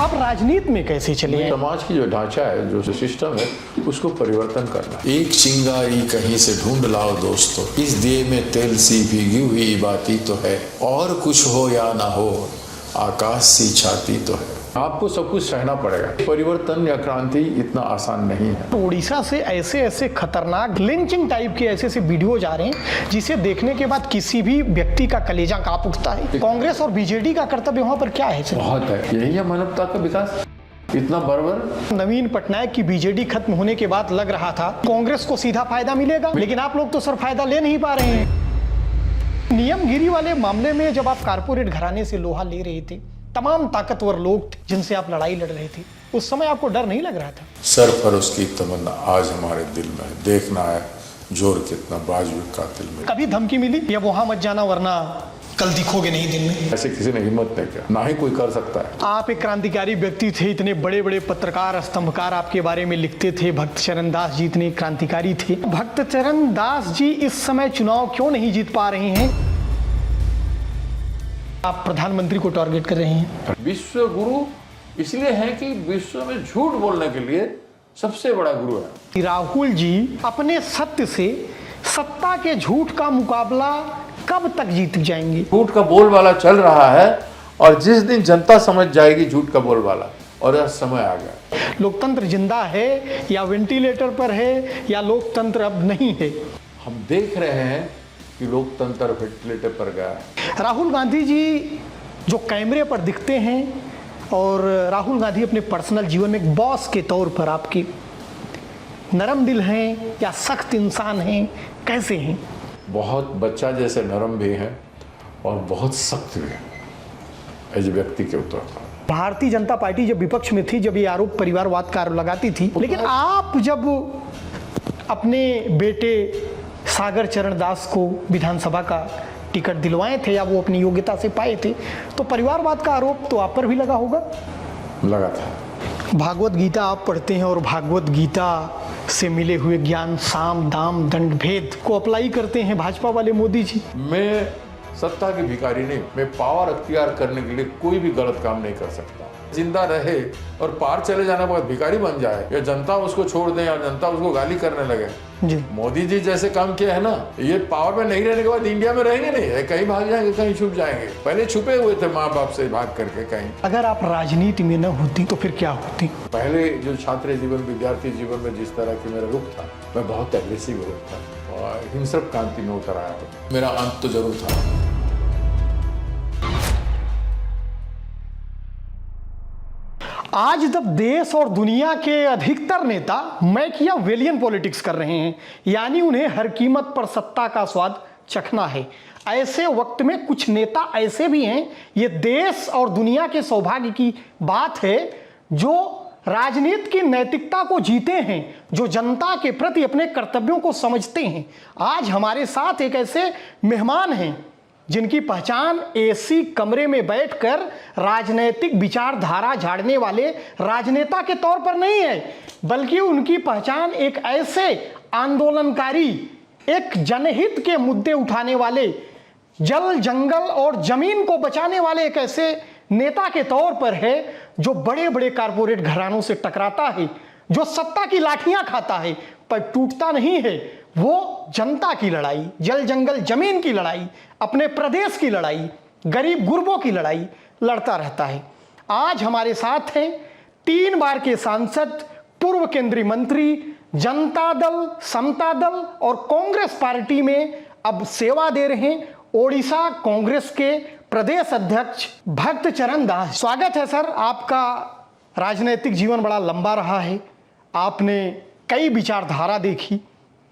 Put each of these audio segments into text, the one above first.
आप राजनीति में कैसे चले हैं? समाज की जो ढांचा है, जो सिस्टम है, उसको परिवर्तन करना। एक चिंगारी कहीं से ढूंढ लाओ दोस्तों, इस दिए में तेल सी भीगी हुई बाती तो है, और कुछ हो या ना हो आकाश सी छाती तो है। आपको सब कुछ सहना पड़ेगा। परिवर्तन या क्रांति इतना आसान नहीं है। उड़ीसा से ऐसे ऐसे खतरनाक लिंचिंग टाइप के ऐसे ऐसे वीडियोज आ रहे हैं जिसे देखने के बाद किसी भी व्यक्ति का कलेजा कांप उठता है। कांग्रेस और बीजेडी का कर्तव्य वहां पर क्या है सर? बहुत है, यही है मानवता का विकास। इतना बर्बर। नवीन पटनायक की बीजेडी खत्म होने के बाद लग रहा था कांग्रेस को सीधा फायदा मिलेगा, लेकिन आप लोग तो सर फायदा ले नहीं पा रहे हैं। नियमगिरी वाले मामले में जब आप कारपोरेट घराने से लोहा ले रहे थे, तमाम ताकतवर लोग थे जिनसे आप लड़ाई लड़ रहे थे, उस समय आपको डर नहीं लग रहा था? सर पर उसकी तमन्ना आज हमारे दिल में है, देखना है जोर कितना बाजू कातिल में। कभी धमकी मिली या वहां मत जाना वरना कल दिखोगे नहीं दिन में? ऐसे किसी ने हिम्मत नहीं किया, ना ही कोई कर सकता है। आप एक क्रांतिकारी व्यक्ति थे, इतने बड़े बड़े पत्रकार स्तंभकार आपके बारे में लिखते थे। भक्त चरण दास जी इतने क्रांतिकारी थे। भक्त चरण दास जी इस समय चुनाव क्यों नहीं जीत पा रहे हैं? आप प्रधानमंत्री को टारगेट कर रहे हैं। विश्व गुरु इसलिए है कि विश्व में झूठ बोलने के लिए सबसे बड़ा गुरु है। राहुल जी अपने सत्य से सत्ता के झूठ का मुकाबला कब तक जीत जाएंगे? झूठ का बोलबाला चल रहा है, और जिस दिन जनता समझ जाएगी झूठ का बोलबाला, और यह समय आ गया। लोकतंत्र जिंदा है या वेंटिलेटर पर है, या लोकतंत्र अब नहीं है? हम देख रहे हैं कि लोकतंत्र वेंटिलेटर पर गया है। राहुल गांधी जी जो कैमरे पर दिखते हैं, और राहुल गांधी अपने पर्सनल जीवन में एक बॉस के तौर पर आपके नरम दिल हैं या सख्त इंसान हैं, कैसे हैं? बहुत बच्चा जैसे नरम भी है और बहुत सख्त भी है एज व्यक्ति के तौर पर। भारतीय जनता पार्टी जब विपक्ष में थी, जब ये आरोप परिवारवाद का लगाती थी, लेकिन आप जब अपने बेटे सागर चरण दास को विधानसभा का टिकट दिलवाए थे या वो अपनी योग्यता से पाए थे, तो परिवारवाद का आरोप तो आप पर भी लगा होगा? लगा था। भागवत गीता आप पढ़ते हैं और भागवत गीता से मिले हुए ज्ञान, साम दाम दंड भेद को अप्लाई करते हैं भाजपा वाले मोदी जी। मैं सत्ता की भिखारी नहीं, मैं पावर अख्तियार करने के लिए कोई भी गलत काम नहीं कर सकता। जिंदा रहे और पार चले जाने के बाद भिखारी बन जाए, या जनता उसको छोड़ दे, या जनता उसको गाली करने लगे। जी मोदी जी जैसे काम किया है ना, ये पावर में नहीं रहने के बाद इंडिया में रहेंगे नहीं है, कहीं भाग जाएंगे, कहीं छुप जाएंगे। पहले छुपे हुए थे माँ बाप से भाग करके कहीं। अगर आप राजनीति में न होती तो फिर क्या होती? पहले जो छात्र जीवन, विद्यार्थी जीवन में जिस तरह की मेरा रुख था, मैं बहुत एग्रेसिव रुख था और हिंसक क्रांति में उतर आया था। मेरा अंत तो जरूर था। आज जब देश और दुनिया के अधिकतर नेता मैकियावेलियन पॉलिटिक्स कर रहे हैं, यानी उन्हें हर कीमत पर सत्ता का स्वाद चखना है, ऐसे वक्त में कुछ नेता ऐसे भी हैं, ये देश और दुनिया के सौभाग्य की बात है, जो राजनीति की नैतिकता को जीते हैं, जो जनता के प्रति अपने कर्तव्यों को समझते हैं। आज हमारे साथ एक ऐसे मेहमान हैं जिनकी पहचान एसी कमरे में बैठकर राजनीतिक विचारधारा झाड़ने वाले राजनेता के तौर पर नहीं है, बल्कि उनकी पहचान एक ऐसे आंदोलनकारी, एक जनहित के मुद्दे उठाने वाले, जल जंगल और जमीन को बचाने वाले एक ऐसे नेता के तौर पर है, जो बड़े बड़े कारपोरेट घरानों से टकराता है, जो सत्ता की लाठियां खाता है पर टूटता नहीं है। वो जनता की लड़ाई, जल जंगल जमीन की लड़ाई, अपने प्रदेश की लड़ाई, गरीब गुरबों की लड़ाई लड़ता रहता है। आज हमारे साथ हैं 3 बार के सांसद, पूर्व केंद्रीय मंत्री, जनता दल, समता दल और कांग्रेस पार्टी में अब सेवा दे रहे हैं, ओडिशा कांग्रेस के प्रदेश अध्यक्ष भक्त चरण दास। स्वागत है सर। आपका राजनीतिक जीवन बड़ा लंबा रहा है, आपने कई विचारधारा देखी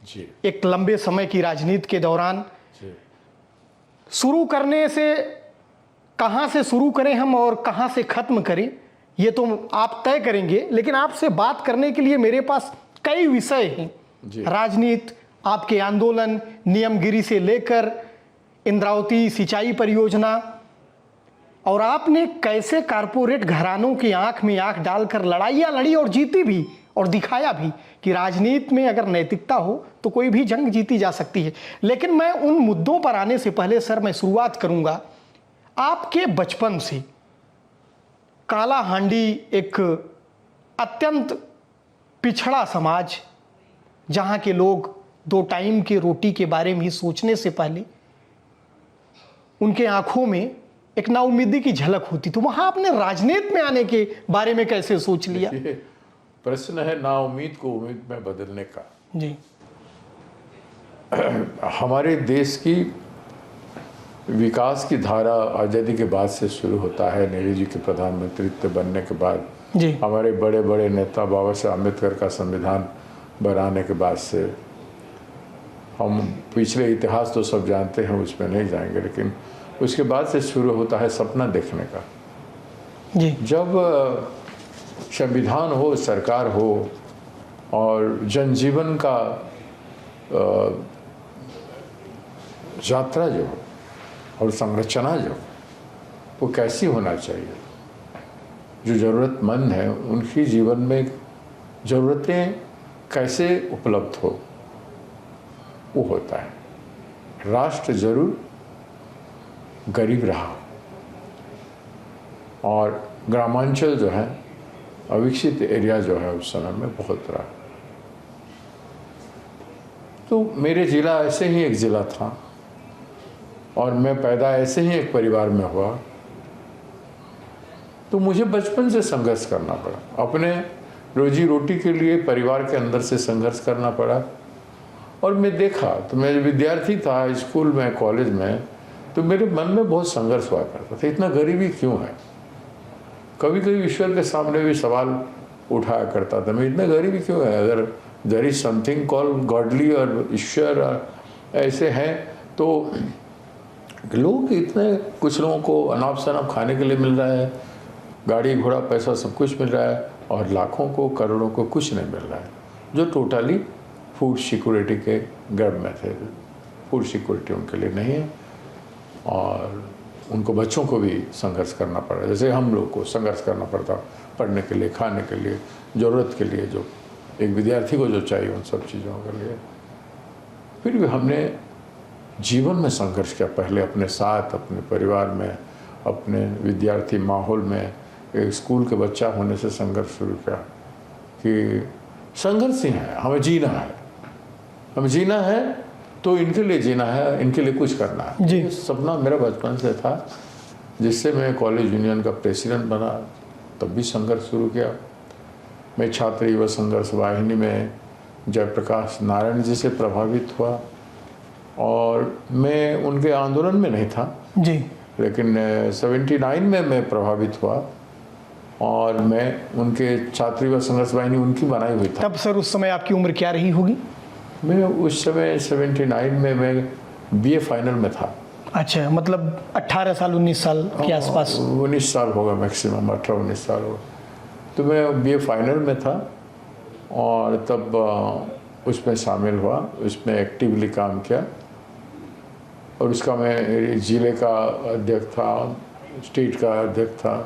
जी। एक लंबे समय की राजनीति के दौरान। शुरू करने से कहां से शुरू करें हम और कहां से खत्म करें, ये तो आप तय करेंगे, लेकिन आपसे बात करने के लिए मेरे पास कई विषय हैं। राजनीति, आपके आंदोलन, नियमगिरी से लेकर इंद्रावती सिंचाई परियोजना, और आपने कैसे कारपोरेट घरानों की आंख में आंख डालकर लड़ाइयाँ लड़ी और जीती भी, और दिखाया भी कि राजनीति में अगर नैतिकता हो तो कोई भी जंग जीती जा सकती है। लेकिन मैं उन मुद्दों पर आने से पहले सर, मैं शुरुआत करूंगा आपके बचपन से। काला हांडी एक अत्यंत पिछड़ा समाज, जहाँ के लोग 2 टाइम की रोटी के बारे में ही सोचने से पहले उनके आंखों में एक नाउम्मीदी की झलक होती, तो वहाँ आपने राजनीति में आने के बारे में कैसे सोच लिया? ये प्रश्न है नाउम्मीद को उम्मीद में बदलने का। जी हमारे देश की विकास की धारा आज़ादी के बाद से शुरू होता है। नेहरू जी के प्रधानमंत्री बनने के बाद, जी हमारे बड़े बड़े नेता बाबा साहब अम्बेडकर का संविधान बनाने के बाद से, हम पिछले इतिहास तो सब जानते हैं, उसमें नहीं जाएंगे, लेकिन उसके बाद से शुरू होता है सपना देखने का। जी जब संविधान हो, सरकार हो और जनजीवन का यात्रा जो हो और संरचना जो वो कैसी होना चाहिए, जो ज़रूरतमंद है उनकी जीवन में ज़रूरतें कैसे उपलब्ध हो, वो होता है। राष्ट्र जरूर गरीब रहा और ग्रामांचल जो है, अविकसित एरिया जो है उस समय में बहुत रहा। तो मेरे ज़िला ऐसे ही एक ज़िला था और मैं पैदा ऐसे ही एक परिवार में हुआ, तो मुझे बचपन से संघर्ष करना पड़ा। अपने रोजी रोटी के लिए परिवार के अंदर से संघर्ष करना पड़ा। और मैं देखा, तो मैं विद्यार्थी था स्कूल में, कॉलेज में, तो मेरे मन में बहुत संघर्ष हुआ करता था, इतना गरीबी क्यों है। कभी कभी ईश्वर के सामने भी सवाल उठाया करता था, मैं इतना गरीबी क्यों है। अगर there is something called godly और ईश्वर ऐसे हैं, तो लोग इतने, कुछ लोगों को अनाप शनाप खाने के लिए मिल रहा है, गाड़ी घोड़ा पैसा सब कुछ मिल रहा है, और लाखों को करोड़ों को कुछ नहीं मिल रहा है, जो टोटली फूड सिक्योरिटी के गर्भ में थे। फूड सिक्योरिटी उनके लिए नहीं है और उनको बच्चों को भी संघर्ष करना पड़ा, जैसे हम लोग को संघर्ष करना पड़ता पढ़ने के लिए, खाने के लिए, ज़रूरत के लिए, जो एक विद्यार्थी को जो चाहिए उन सब चीज़ों के लिए। फिर भी हमने जीवन में संघर्ष किया, पहले अपने साथ, अपने परिवार में, अपने विद्यार्थी माहौल में, एक स्कूल के बच्चा होने से संघर्ष शुरू किया कि संघर्ष ही है, हमें जीना है, हमें जीना है, तो इनके लिए जीना है, इनके लिए कुछ करना है। जी। ये सपना मेरा बचपन से था, जिससे मैं कॉलेज यूनियन का प्रेसिडेंट बना, तब भी संघर्ष शुरू किया। मैं छात्र युवा संघर्ष वाहिनी में जयप्रकाश नारायण जी से प्रभावित हुआ और मैं उनके आंदोलन में नहीं था जी, लेकिन 79 में मैं प्रभावित हुआ और मैं उनके छात्र युवा संघर्ष वाहिनी उनकी बनाई हुई था। तब सर उस समय आपकी उम्र क्या रही होगी? मैं उस समय 79 में मैं बीए फाइनल में था। अच्छा, मतलब 18 साल 19 साल के आसपास। 19 साल होगा मैक्सिमम, 18-19 साल होगा। तो मैं बीए फाइनल में था और तब उसमें शामिल हुआ, उसमें एक्टिवली काम किया और उसका मैं ज़िले का अध्यक्ष था, स्टेट का अध्यक्ष था।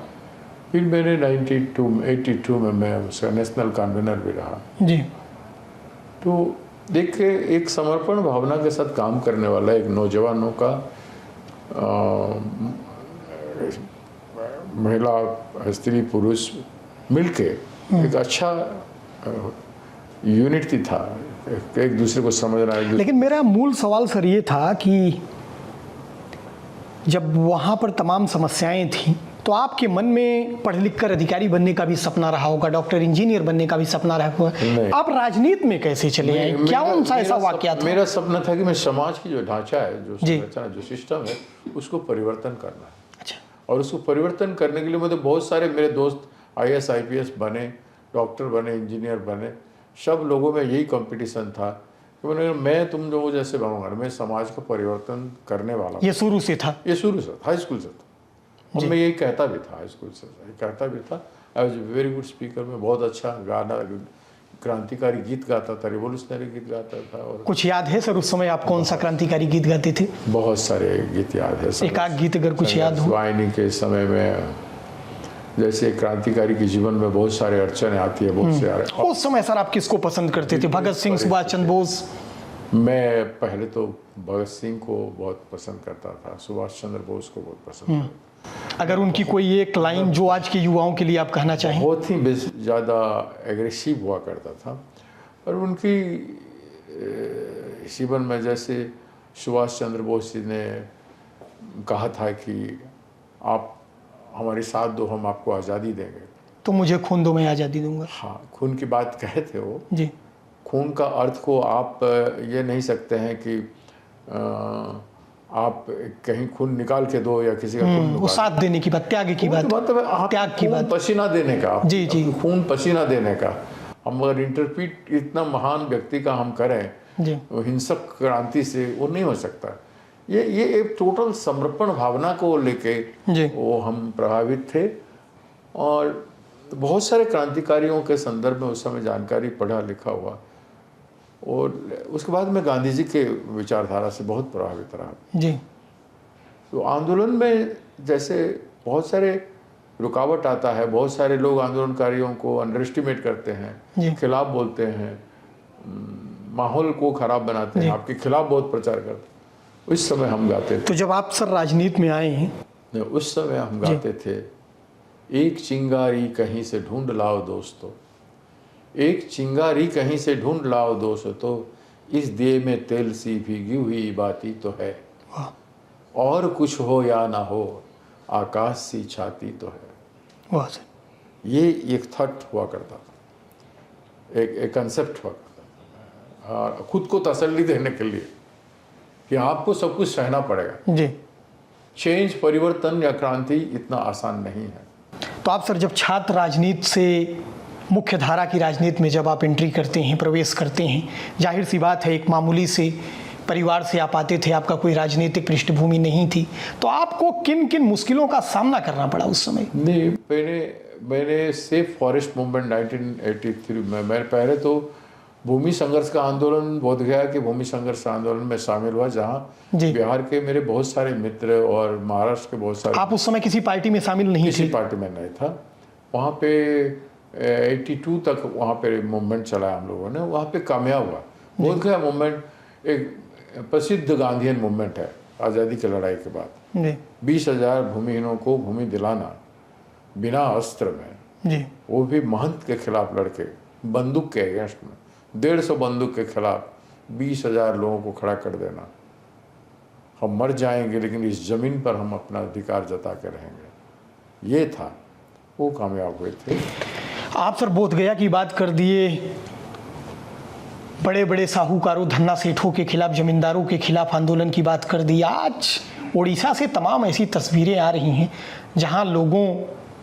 फिर मैंने 82 में मैं उसका नेशनल कन्वीनर भी रहा। जी, तो देख के एक समर्पण भावना के साथ काम करने वाला एक नौजवानों का महिला स्त्री पुरुष मिलके एक अच्छा यूनिटी था, एक दूसरे को समझना। लेकिन मेरा मूल सवाल सर ये था कि जब वहाँ पर तमाम समस्याएं थी, तो आपके मन में पढ़ लिख कर अधिकारी बनने का भी सपना रहा होगा, डॉक्टर इंजीनियर बनने का भी सपना रहा होगा। आप राजनीति में कैसे चले आए? क्या उनसा ऐसा वाकया था? मेरा सपना था कि मैं समाज की जो ढांचा है, जो संरचना, जो सिस्टम है, उसको परिवर्तन करना है। अच्छा, और उसको परिवर्तन करने के लिए मुझे बहुत सारे मेरे दोस्त IAS IPS बने, डॉक्टर बने, इंजीनियर बने, सब लोगों में यही कंपटीशन था कि मैं तुम लोगों जैसे बनूंगा, मैं समाज का परिवर्तन करने वाला। ये शुरू से था? ये शुरू से, हाई स्कूल से था। और मैं यही कहता भी था, हाई स्कूल से कहता भी था। I was very good speaker, मैं बहुत अच्छा गाना, क्रांतिकारी गीत गाता था, रिवोल्यूशनरी गीत गाता था। और कुछ याद है सर उस समय आप कौन सा क्रांतिकारी गीत गाते थे? बहुत सारे गीत याद है। एक आध गीत अगर कुछ याद हो। वाहिनी के समय में जैसे क्रांतिकारी के जीवन में बहुत सारे अड़चने आती है, बहुत से आ रहे। उस समय सर आप किसको पसंद करते थे? भगत सिंह, सुभाष चंद्र बोस? मैं पहले तो भगत सिंह को बहुत पसंद करता था, सुभाष चंद्र बोस को बहुत पसंद करता था। अगर उनकी कोई एक लाइन जो आज के युवाओं के लिए आप कहना चाहें। बहुत ही ज़्यादा एग्रेसिव हुआ करता था। और उनकी जीवन में जैसे सुभाष चंद्र बोस जी ने कहा था कि आप हमारे साथ दो, हम आपको आज़ादी देंगे। तो मुझे खून दो, मैं आज़ादी दूंगा। हाँ, खून की बात कहे थे वो जी। खून का अर्थ को आप ये नहीं सकते हैं कि आप कहीं खून निकाल के दो या किसी का खून वो साथ देने की बात, त्याग की बात, मतलब आप त्याग की बात, पसीना देने का। जी जी, खून पसीना देने का। हम अगर इंटरप्रीट इतना महान व्यक्ति का हम करें जी, वो हिंसक क्रांति से, वो नहीं हो सकता। ये एक टोटल समर्पण भावना को लेके वो हम प्रभावित थे। और बहुत सारे क्रांतिकारियों के संदर्भ में उस समय जानकारी पढ़ा लिखा हुआ। और उसके बाद मैं गांधी जी के विचारधारा से बहुत प्रभावित रहा जी। तो आंदोलन में जैसे बहुत सारे रुकावट आता है, बहुत सारे लोग आंदोलनकारियों को अंडर एस्टिमेट करते हैं, खिलाफ बोलते हैं, माहौल को खराब बनाते हैं, आपके खिलाफ बहुत प्रचार करते हैं। उस समय हम गाते थे। तो जब आप सर राजनीति में आए हैं, उस समय हम गाते थे, एक चिंगारी कहीं से ढूंढ लाओ दोस्तों, एक चिंगारी कहीं से ढूंढ लाओ दोस्तों, इस दिए में तेल सी भीगी हुई बाती तो है, और कुछ हो या ना हो, आकाश सी छाती तो है। वाह सर। ये एक थॉट हुआ करता था, एक कंसेप्ट हुआ करता था, खुद को तसल्ली देने के लिए कि आपको सब कुछ सहना पड़ेगा जी। चेंज, परिवर्तन या क्रांति इतना आसान नहीं है। तो आप सर जब छात्र राजनीति से मुख्य धारा की राजनीति में जब आप एंट्री करते हैं, प्रवेश करते हैं, जाहिर सी बात है एक मामूली से परिवार से आप आते थे, आपका कोई राजनीतिक पृष्ठभूमि नहीं थी, तो आपको किन किन मुश्किलों का सामना करना पड़ा उस समय? नहीं, मैंने सेफ फॉरेस्ट मूवमेंट 1983 में, मैं पहले तो भूमि संघर्ष का आंदोलन, बोधगया के भूमि संघर्ष आंदोलन में शामिल हुआ, जहाँ बिहार के मेरे बहुत सारे मित्र और महाराष्ट्र के बहुत सारे। आप उस समय किसी पार्टी में शामिल नहीं थे? किसी पार्टी में नहीं था। वहाँ पे 82 तक वहाँ पे मूवमेंट चलाया हम लोगों ने, वहाँ पे कामयाब हुआ। बोधगया मूवमेंट एक प्रसिद्ध गांधीयन मूवमेंट है। आज़ादी की लड़ाई के बाद 20,000 भूमिहीनों को भूमि दिलाना बिना अस्त्र में, जी, वो भी महंत के खिलाफ लड़के, बंदूक के अगेंस्ट में 150 बंदूक के खिलाफ 20,000 लोगों को खड़ा कर देना। हम मर जाएंगे लेकिन इस जमीन पर हम अपना अधिकार जता के रहेंगे, ये था। वो कामयाब हुए थे। आप सर बोधगया की बात कर दिए, बड़े बड़े साहूकारों, धन्ना सेठों के खिलाफ, जमींदारों के खिलाफ आंदोलन की बात कर दी। आज उड़ीसा से तमाम ऐसी तस्वीरें आ रही हैं जहां लोगों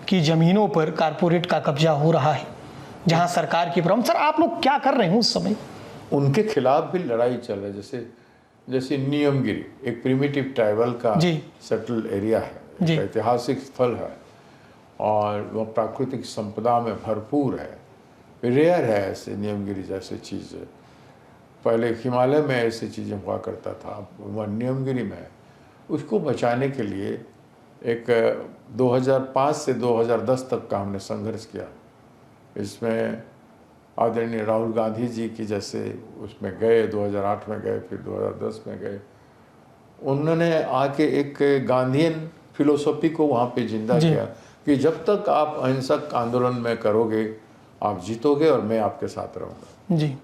की ज़मीनों पर कारपोरेट का कब्जा हो रहा है, जहां सरकार की प्रॉब्लम। सर आप लोग क्या कर रहे हैं उस समय? उनके खिलाफ भी लड़ाई चल रही है। जैसे नियमगिरी एक प्रिमिटिव ट्राइबल का सेटल एरिया है, ऐतिहासिक स्थल है और वह प्राकृतिक संपदा में भरपूर है। रेयर है ऐसे नियमगिरी जैसे चीज़। पहले हिमालय में ऐसी चीज़ें हुआ करता था, वह नियमगिरी में। उसको बचाने के लिए एक 2005 से 2010 तक का हमने संघर्ष किया। इसमें आदरणीय राहुल गांधी जी की जैसे उसमें गए, 2008 में गए, फिर 2010 में गए। उन्होंने आके एक गांधीयन फिलोसॉफी को वहाँ पे जिंदा किया कि जब तक आप अहिंसक आंदोलन में करोगे आप जीतोगे और मैं आपके साथ रहूँगा। जी,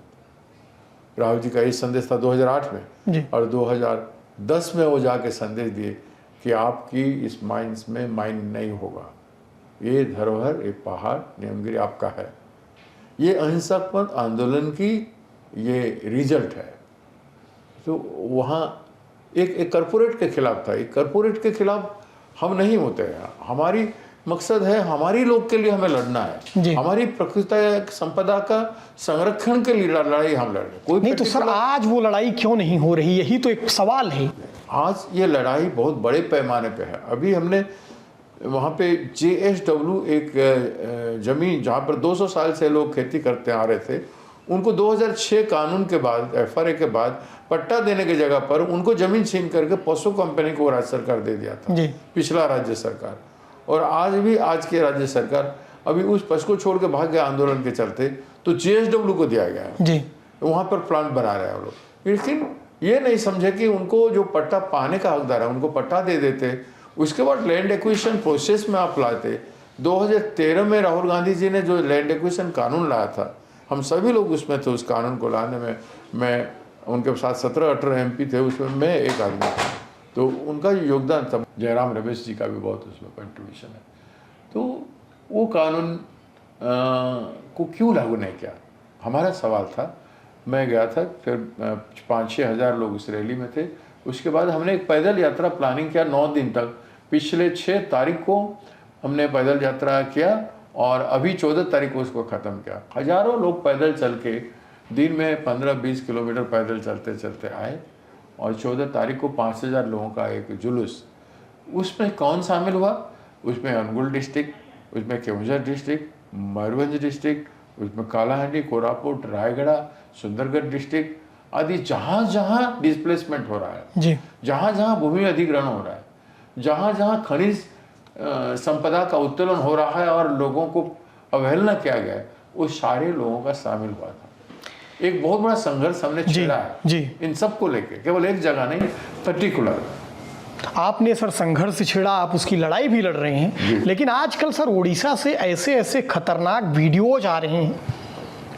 राहुल जी का ये संदेश था 2008 में जी। और 2010 में वो जाके संदेश दिए कि आपकी इस माइंस में माइन नहीं होगा, ये धरोहर, ये पहाड़ नियमगिरी आपका है। ये अहिंसक आंदोलन की ये रिजल्ट है। तो वहाँ एक कॉर्पोरेट के खिलाफ था। एक कॉर्पोरेट के खिलाफ हम नहीं होते हैं। हमारी मकसद है, हमारी लोग के लिए हमें लड़ना है, हमारी प्राकृतिक संपदा का संरक्षण के लिए लड़ाई हम लड़ रहे हैं। कोई नहीं तो सर आज वो लड़ाई क्यों नहीं हो रही, यही तो एक सवाल है। आज ये लड़ाई बहुत बड़े पैमाने पे है। अभी हमने वहाँ पे JSW एक जमीन जहाँ पर 200 साल से लोग खेती करते आ रहे थे, उनको 2006 कानून के बाद, FRA के बाद पट्टा देने की जगह पर उनको जमीन छीन करके पशु कंपनी को राज्य सरकार दे दिया था, पिछला राज्य सरकार। और आज भी आज की राज्य सरकार अभी उस पशु को छोड़ के भाग गया आंदोलन के चलते, तो JSW को दिया गया है, वहाँ पर प्लांट बना रहे हैं लोग। लेकिन ये नहीं समझे कि उनको जो पट्टा पाने का हकदार है उनको पट्टा दे देते, उसके बाद लैंड एक्विजिशन प्रोसेस में आप लाते। 2013 में राहुल गांधी जी ने जो लैंड एक्विजिशन कानून लाया था, हम सभी लोग उसमें थे। उस कानून को लाने में मैं उनके साथ 17-18 MP थे, उसमें मैं एक आदमी था। तो उनका योगदान था। जयराम रमेश जी का भी बहुत उसमें कंट्रीब्यूशन है। तो वो कानून को क्यों लागू नहीं किया, हमारा सवाल था। मैं गया था, फिर 5-6 हज़ार लोग उस रैली में थे। उसके बाद हमने एक पैदल यात्रा प्लानिंग किया 9 दिन तक। पिछले 6 तारीख को हमने पैदल यात्रा किया और अभी 14 तारीख को उसको ख़त्म किया। हज़ारों लोग पैदल चल के दिन में 15-20 किलोमीटर पैदल चलते चलते आए और 14 तारीख को 5000 लोगों का एक जुलूस। उसमें कौन शामिल हुआ? उसमें अनुगुल डिस्ट्रिक्ट, उसमें केवंझर डिस्ट्रिक्ट, मयूरभंज डिस्ट्रिक्ट, उसमें कालाहांडी, कोरापुट, रायगढ़, सुंदरगढ़ डिस्ट्रिक्ट आदि। जहाँ जहाँ डिस्प्लेसमेंट हो रहा है जी, जहाँ जहाँ भूमि अधिग्रहण हो रहा है, जहाँ जहाँ खनिज संपदा का उत्तोलन हो रहा है और लोगों को अवहेलना किया गया है, वो सारे लोगों का शामिल हुआ था। एक बहुत बड़ा संघर्ष हमने छेड़ा है जी। इन सबको लेके, केवल एक जगह नहीं, पर्टिकुलर। आपने सर संघर्ष छेड़ा, आप उसकी लड़ाई भी लड़ रहे हैं, लेकिन आजकल सर उड़ीसा से ऐसे ऐसे खतरनाक वीडियोज आ रहे हैं,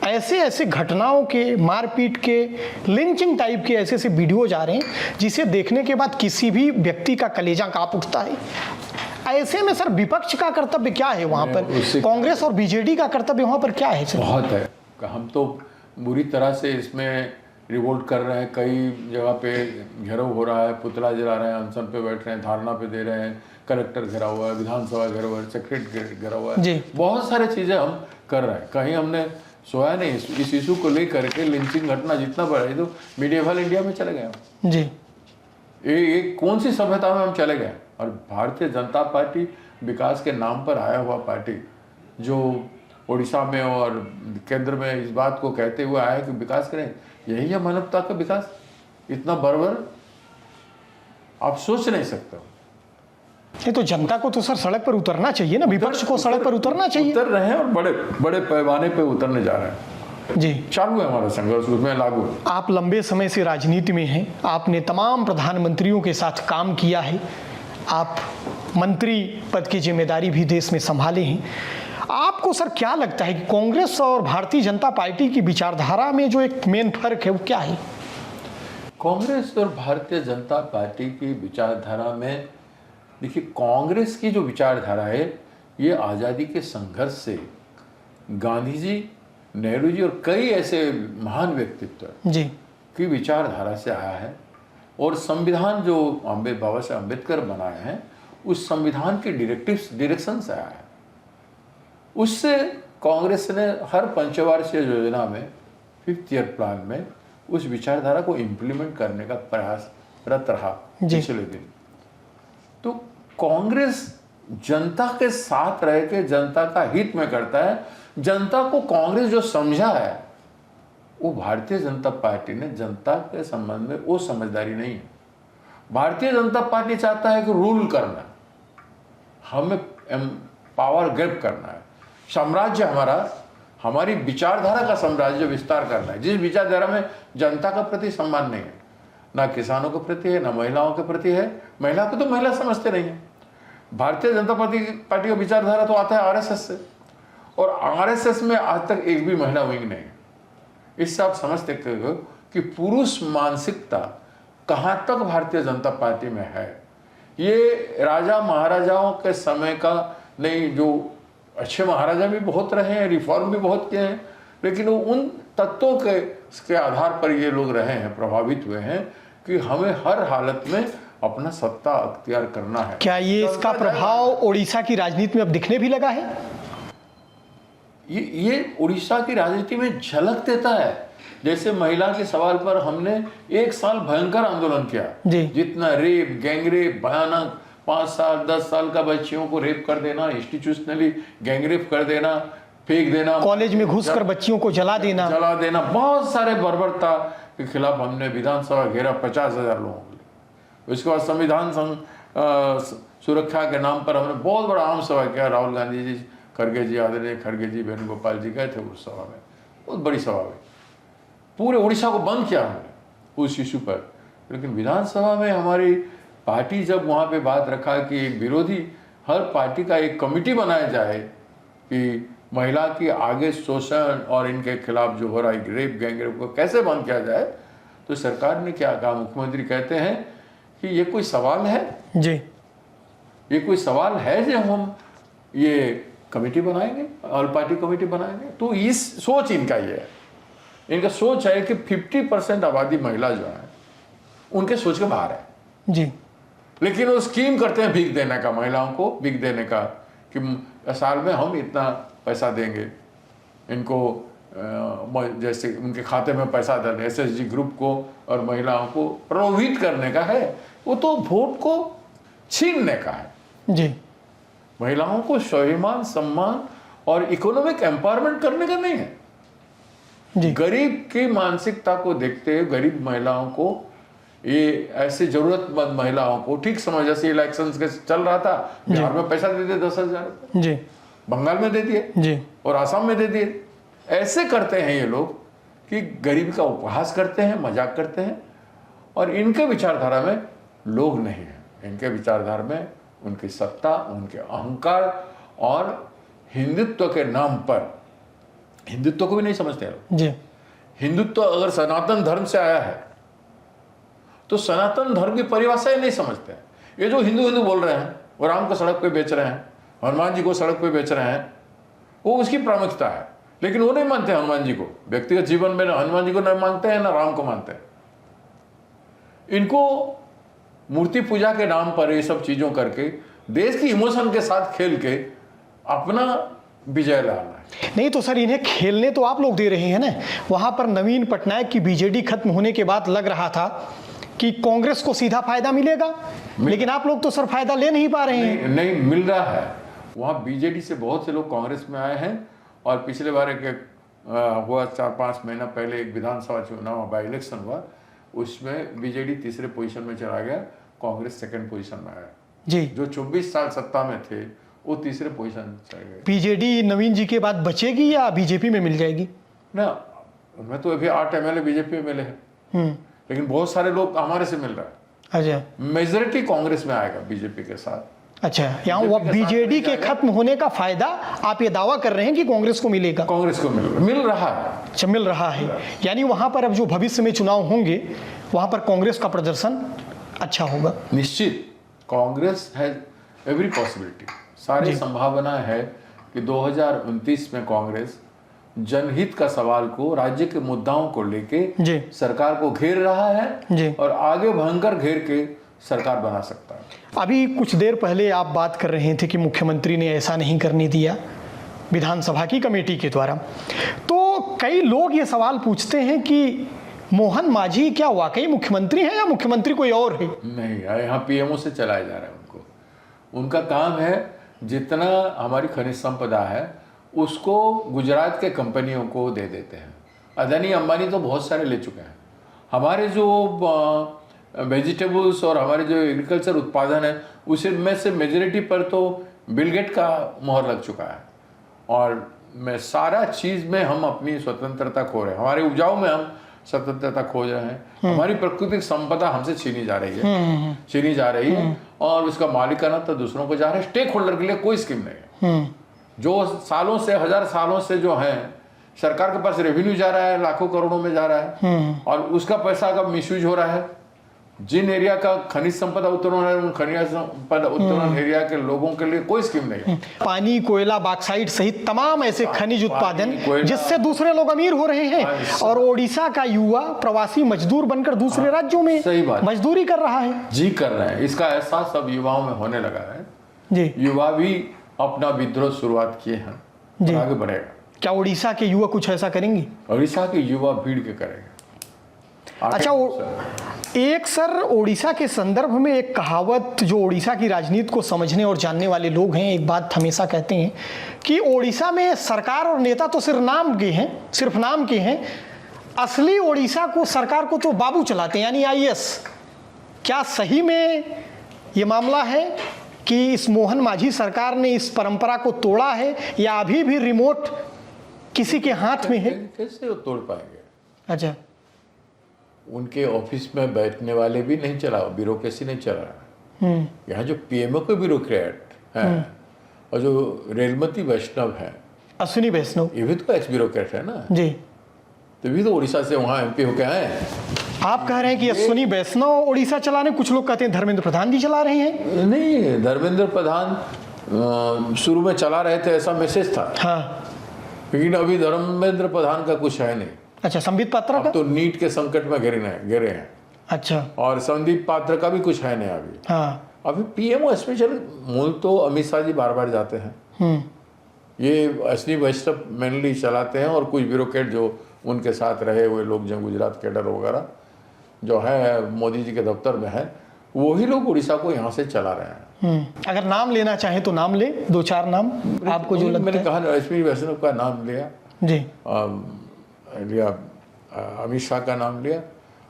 ऐसे ऐसे घटनाओं के, मारपीट के, लिंचिंग टाइप के ऐसे ऐसे वीडियोज आ रहे हैं जिसे देखने के बाद किसी भी व्यक्ति का कलेजा कांप उठता है। ऐसे में सर विपक्ष का कर्तव्य क्या है वहां पर? कांग्रेस और बीजेडी का कर्तव्य वहां पर क्या है सर? बहुत है। हम तो बुरी तरह से इसमें रिवोल्ट कर रहे हैं। कई जगह पे घेराव हो रहा है, पुतला जला रहे हैं, अनशन पे बैठ रहे हैं, धारणा पे दे रहे हैं, कलेक्टर घेरा हुआ है, विधानसभा घेरा हुआ है, सेक्रेटरी घेरा हुआ है, बहुत सारे चीज़ें हम कर रहे हैं। कहीं हमने सोया नहीं। इस इशू को लेकर के लिंचिंग घटना जितना बढ़ा है, तो मीडिएवल इंडिया में चले गए हम। जी, ये कौन सी सभ्यता में हम चले गए? और भारतीय जनता पार्टी विकास के नाम पर आया हुआ पार्टी, जो उड़ीसा में और केंद्र में इस बात को कहते हुए आया कि विकास करें, यही है मानवता का विकास? इतना बर्बर आप सोच नहीं सकते। ये तो जनता को तो सर सड़क पर उतरना चाहिए ना, विपक्ष को सड़क पर उतरना चाहिए। उतर रहे हैं और बड़े बड़े पैमाने पे उतरने जा रहे हैं। जी, चालू है हमारा संघर्ष, उसमें लागू। आप लंबे समय से राजनीति में हैं, आपने तमाम प्रधानमंत्रियों के साथ काम किया है, आप मंत्री पद की जिम्मेदारी भी देश में संभाले हैं। आपको सर क्या लगता है कि कांग्रेस और भारतीय जनता पार्टी की विचारधारा में जो एक मेन फर्क है वो क्या है? कांग्रेस और भारतीय जनता पार्टी की विचारधारा में, देखिए, कांग्रेस की जो विचारधारा है ये आज़ादी के संघर्ष से गांधी जी, नेहरू जी और कई ऐसे महान व्यक्तित्व जी की विचारधारा से आया है। और संविधान जो बाबा साहब अम्बेडकर बनाए हैं, उस संविधान के डायरेक्शन से आया है। उससे कांग्रेस ने हर पंचवार्षिक योजना में, 5th ईयर प्लान में, उस विचारधारा को इम्प्लीमेंट करने का प्रयासरत रहा पिछले दिन। तो कांग्रेस जनता के साथ रह के जनता का हित में करता है। जनता को कांग्रेस जो समझा है, वो भारतीय जनता पार्टी ने जनता के संबंध में वो समझदारी नहीं है। भारतीय जनता पार्टी चाहता है कि रूल करना, हमें पावर ग्रैब करना है, साम्राज्य हमारी विचारधारा का साम्राज्य विस्तार करना है, जिस विचारधारा में जनता का प्रति सम्मान नहीं है, ना किसानों के प्रति है, ना महिलाओं के प्रति है। महिला को तो महिला समझते नहीं है। भारतीय जनता पार्टी का विचारधारा तो आता है आरएसएस से, और आरएसएस में आज तक एक भी महिला विंग नहीं है। इससे आप समझते हो कि पुरुष मानसिकता कहाँ तक भारतीय जनता पार्टी में है। ये राजा महाराजाओं के समय का नहीं, जो अच्छे महाराजा भी बहुत रहे हैं, रिफॉर्म भी बहुत किए हैं, लेकिन वो उन तत्वों के आधार पर ये लोग रहे हैं, प्रभावित हुए हैं कि हमें हर हालत में अपना सत्ता अख्तियार करना है। क्या ये इसका प्रभाव उड़ीसा की राजनीति में अब दिखने भी लगा है? ये उड़ीसा की राजनीति में झलक देता है। जैसे महिला के सवाल पर हमने 1 साल भयंकर आंदोलन किया, जितना रेप, गैंगरेप, भयानक 5 साल 10 साल का बच्चियों को रेप कर देना, इंस्टीट्यूशनली गैंगरेप कर देना, फेंक देना, कॉलेज में घुसकर बच्चियों को जला देना, बहुत सारे बर्बरता के खिलाफ हमने विधानसभा घेरा 50,000 लोगों के लिए। उसके बाद संविधान सुरक्षा के नाम पर हमने बहुत बड़ा आम सभा किया। राहुल गांधी जी, खड़गे जी, आदरणीय खड़गे जी, वेणुगोपाल जी गए थे उस सभा में, बहुत बड़ी सभा में। पूरे उड़ीसा को बंद किया हमने उस इशू पर। लेकिन विधानसभा में हमारी पार्टी जब वहाँ पे बात रखा कि एक विरोधी हर पार्टी का एक कमेटी बनाया जाए कि महिला की आगे शोषण और इनके खिलाफ जो हो रहा है रेप गैंगरेप को कैसे बंद किया जाए, तो सरकार ने क्या कहा, मुख्यमंत्री कहते हैं कि ये कोई सवाल है जी, ये कोई सवाल है जो हम ये कमेटी बनाएंगे, ऑल पार्टी कमेटी बनाएंगे। तो इस सोच इनका ये है, इनका सोच है कि 50% आबादी महिला जो है उनके सोच के बाहर है जी, लेकिन वो स्कीम करते हैं भीख देने का, महिलाओं को भीख देने का कि साल में हम इतना पैसा देंगे इनको, जैसे उनके खाते में पैसा डालें, SSG ग्रुप को और महिलाओं को प्रलोभित करने का है। वो तो वोट को छीनने का है जी, महिलाओं को स्वाभिमान सम्मान और इकोनॉमिक एम्पावरमेंट करने का नहीं है जी, गरीब की मानसिकता को देखते हुए गरीब महिलाओं को, ये ऐसे जरूरतमंद महिलाओं को ठीक समझ, जैसे इलेक्शन के चल रहा था, बिहार में पैसा दे दिए 10,000 जी, बंगाल में दे दिए जी, और आसाम में दे दिए। ऐसे करते हैं ये लोग कि गरीबी का उपहास करते हैं, मजाक करते हैं, और इनके विचारधारा में लोग नहीं है, इनके विचारधारा में उनकी सत्ता, उनके अहंकार और हिंदुत्व के नाम पर, हिंदुत्व को भी नहीं समझते हैं। जी, हिंदुत्व अगर सनातन धर्म से आया है तो सनातन धर्म की परिभाषा ही नहीं समझते हैं। ये जो हिंदू हिंदू बोल रहे हैं, वो राम को सड़क पे बेच रहे हैं, हनुमान जी को सड़क पे बेच रहे हैं, वो उसकी प्रामुख्यता है, लेकिन वो नहीं मानते हनुमान जी को। व्यक्तिगत जीवन में ना हनुमान जी को नहीं मानते हैं, ना राम को मानते हैं। इनको मूर्ति पूजा के नाम पर ये सब चीजों करके देश की इमोशन के साथ खेल के अपना विजय लाना है। नहीं तो सर, इन्हें खेलने तो आप लोग दे रहे हैं ना। वहां पर नवीन पटनायक की बीजेडी खत्म होने के बाद लग रहा था कि कांग्रेस को सीधा फायदा मिलेगा, लेकिन आप लोग तो सर फायदा ले नहीं पा रहे हैं। नहीं मिल रहा है। वहाँ बीजेडी से बहुत से लोग कांग्रेस में आए हैं, और पिछले बार एक हुआ 4-5 महीना पहले एक विधानसभा चुनाव बाई इलेक्शन हुआ, उसमें बीजेडी तीसरे पोजीशन में चला गया, कांग्रेस सेकंड पोजीशन में आया जी। जो 24 साल सत्ता में थे वो तीसरे पोजीशन में चले गए। बीजेडी नवीन जी के बाद बचेगी या बीजेपी में मिल जाएगी? ना, उनमें तो अभी 8 MLA बीजेपी में मिले हैं, लेकिन बहुत सारे लोग हमारे से मिल रहा है। अच्छा, मेजोरिटी कांग्रेस में आएगा बीजेपी के साथ। अच्छा, यहाँ वो बीजेडी के खत्म होने का फायदा आप ये दावा कर रहे हैं कि कांग्रेस को मिलेगा? कांग्रेस को मिल रहा है। अच्छा, मिल रहा है। यानी वहां पर अब जो भविष्य में चुनाव होंगे वहां पर कांग्रेस का प्रदर्शन अच्छा होगा। निश्चित कांग्रेस हैज एवरी पॉसिबिलिटी, सारी संभावना है कि 2029 में कांग्रेस जनहित का सवाल को, राज्य के मुद्दाओं को लेके सरकार को घेर रहा है और आगे भयंकर घेर के सरकार बना सकता है। अभी कुछ देर पहले आप बात कर रहे थे कि मुख्यमंत्री ने ऐसा नहीं करने दिया विधानसभा की कमेटी के द्वारा, तो कई लोग ये सवाल पूछते हैं कि मोहन मांझी क्या वाकई मुख्यमंत्री है या मुख्यमंत्री कोई और है? नहीं, यहाँ PMO से चलाया जा रहा है उनको। उनका काम है जितना हमारी खनिज संपदा है उसको गुजरात के कंपनियों को दे देते हैं। अदानी अंबानी तो बहुत सारे ले चुके हैं। हमारे जो वेजिटेबल्स और हमारे जो एग्रीकल्चर उत्पादन है उसे में से मेजॉरिटी पर तो बिल गेट का मोहर लग चुका है, और मैं सारा चीज़ में हम अपनी स्वतंत्रता खो रहे हैं, हमारे उपजाऊ में हम स्वतंत्रता खो रहे हैं, हमारी प्राकृतिक संपदा हमसे छीनी जा रही है, और उसका मालिकाना तो दूसरों को जा रहा है। स्टेक होल्डर के लिए कोई स्कीम नहीं है। जो सालों से, 1000 सालों से जो है सरकार के पास रेवेन्यू जा रहा है, लाखों करोड़ों में जा रहा है, और उसका पैसा का मिसयूज हो रहा है। जिन एरिया का खनिज संपदा उत्तोलन है उन खनिज संपदा उत्तोलन एरिया के लोगों के लिए कोई स्कीम नहीं है। पानी, कोयला, बॉक्साइट सहित तमाम ऐसे खनिज उत्पादन जिससे दूसरे लोग अमीर हो रहे हैं, और ओडिशा का युवा प्रवासी मजदूर बनकर दूसरे राज्यों में मजदूरी कर रहा है। जी कर रहे हैं। इसका एहसास अब युवाओं में होने लगा है जी। युवा भी अपना विद्रोह शुरुआत किए हैं और आगे बढ़ेगा। क्या ओडिशा के युवा कुछ ऐसा करेंगे? ओडिशा के युवा भीड़ के करेंगे। अच्छा, एक सर ओडिशा के संदर्भ में एक कहावत, जो ओडिशा की राजनीति को समझने और जानने वाले लोग हैं, एक बात हमेशा कहते हैं कि ओडिशा में सरकार और नेता तो सिर्फ नाम के हैं, असली ओडिशा को, सरकार को तो बाबू चलाते हैं, यानी IAS। क्या सही में ये मामला है कि इस मोहन मांझी सरकार ने इस परंपरा को तोड़ा है, या अभी भी रिमोट किसी के हाथ में है? कैसे वो तोड़ पाएंगे? अच्छा, उनके ऑफिस में बैठने वाले भी नहीं चला, ब्यूरोक्रेसी नहीं चल रहा है। यहाँ जो पीएमओ के ब्यूरोक्रेट हैं और जो रेलमती वैष्णव है, अश्विनी वैष्णव, ये भी तो एक्स ब्यूरोक्रेट है ना, जी। तो भी तो उड़ीसा से वहाँ एमपी होके आए हैं। आप कह रहे हैं कि अश्विनी वैष्णव उड़ीसा चला रहे, कुछ लोग कहते हैं धर्मेंद्र प्रधान जी चला रहे हैं। नहीं, धर्मेंद्र प्रधान शुरू में चला रहे थे, ऐसा मैसेज था। हाँ, लेकिन अभी धर्मेंद्र प्रधान का कुछ है नहीं। अच्छा, संबित पात्रा का? अब तो नीट के संकट में घिरे हैं। अच्छा, और संदीप पात्र का भी कुछ है नहीं अभी। हाँ, अभी पीएमओ स्पेशल मूल तो अमित शाह जी बार बार जाते हैं। ये अश्विनी वैष्णव मेनली चलाते हैं और कुछ ब्यूरोक्रेट जो उनके साथ रहे हुए लोग, जो गुजरात कैडर वगैरह जो है मोदी जी के दफ्तर में है, वही लोग उड़ीसा को यहाँ से चला रहे हैं। अगर नाम लेना चाहे तो नाम ले, 2-4 नाम आपको जो लगता मैंने है। कहा अश्विनी वैष्णव का नाम लिया, जी लिया अमित शाह का नाम लिया,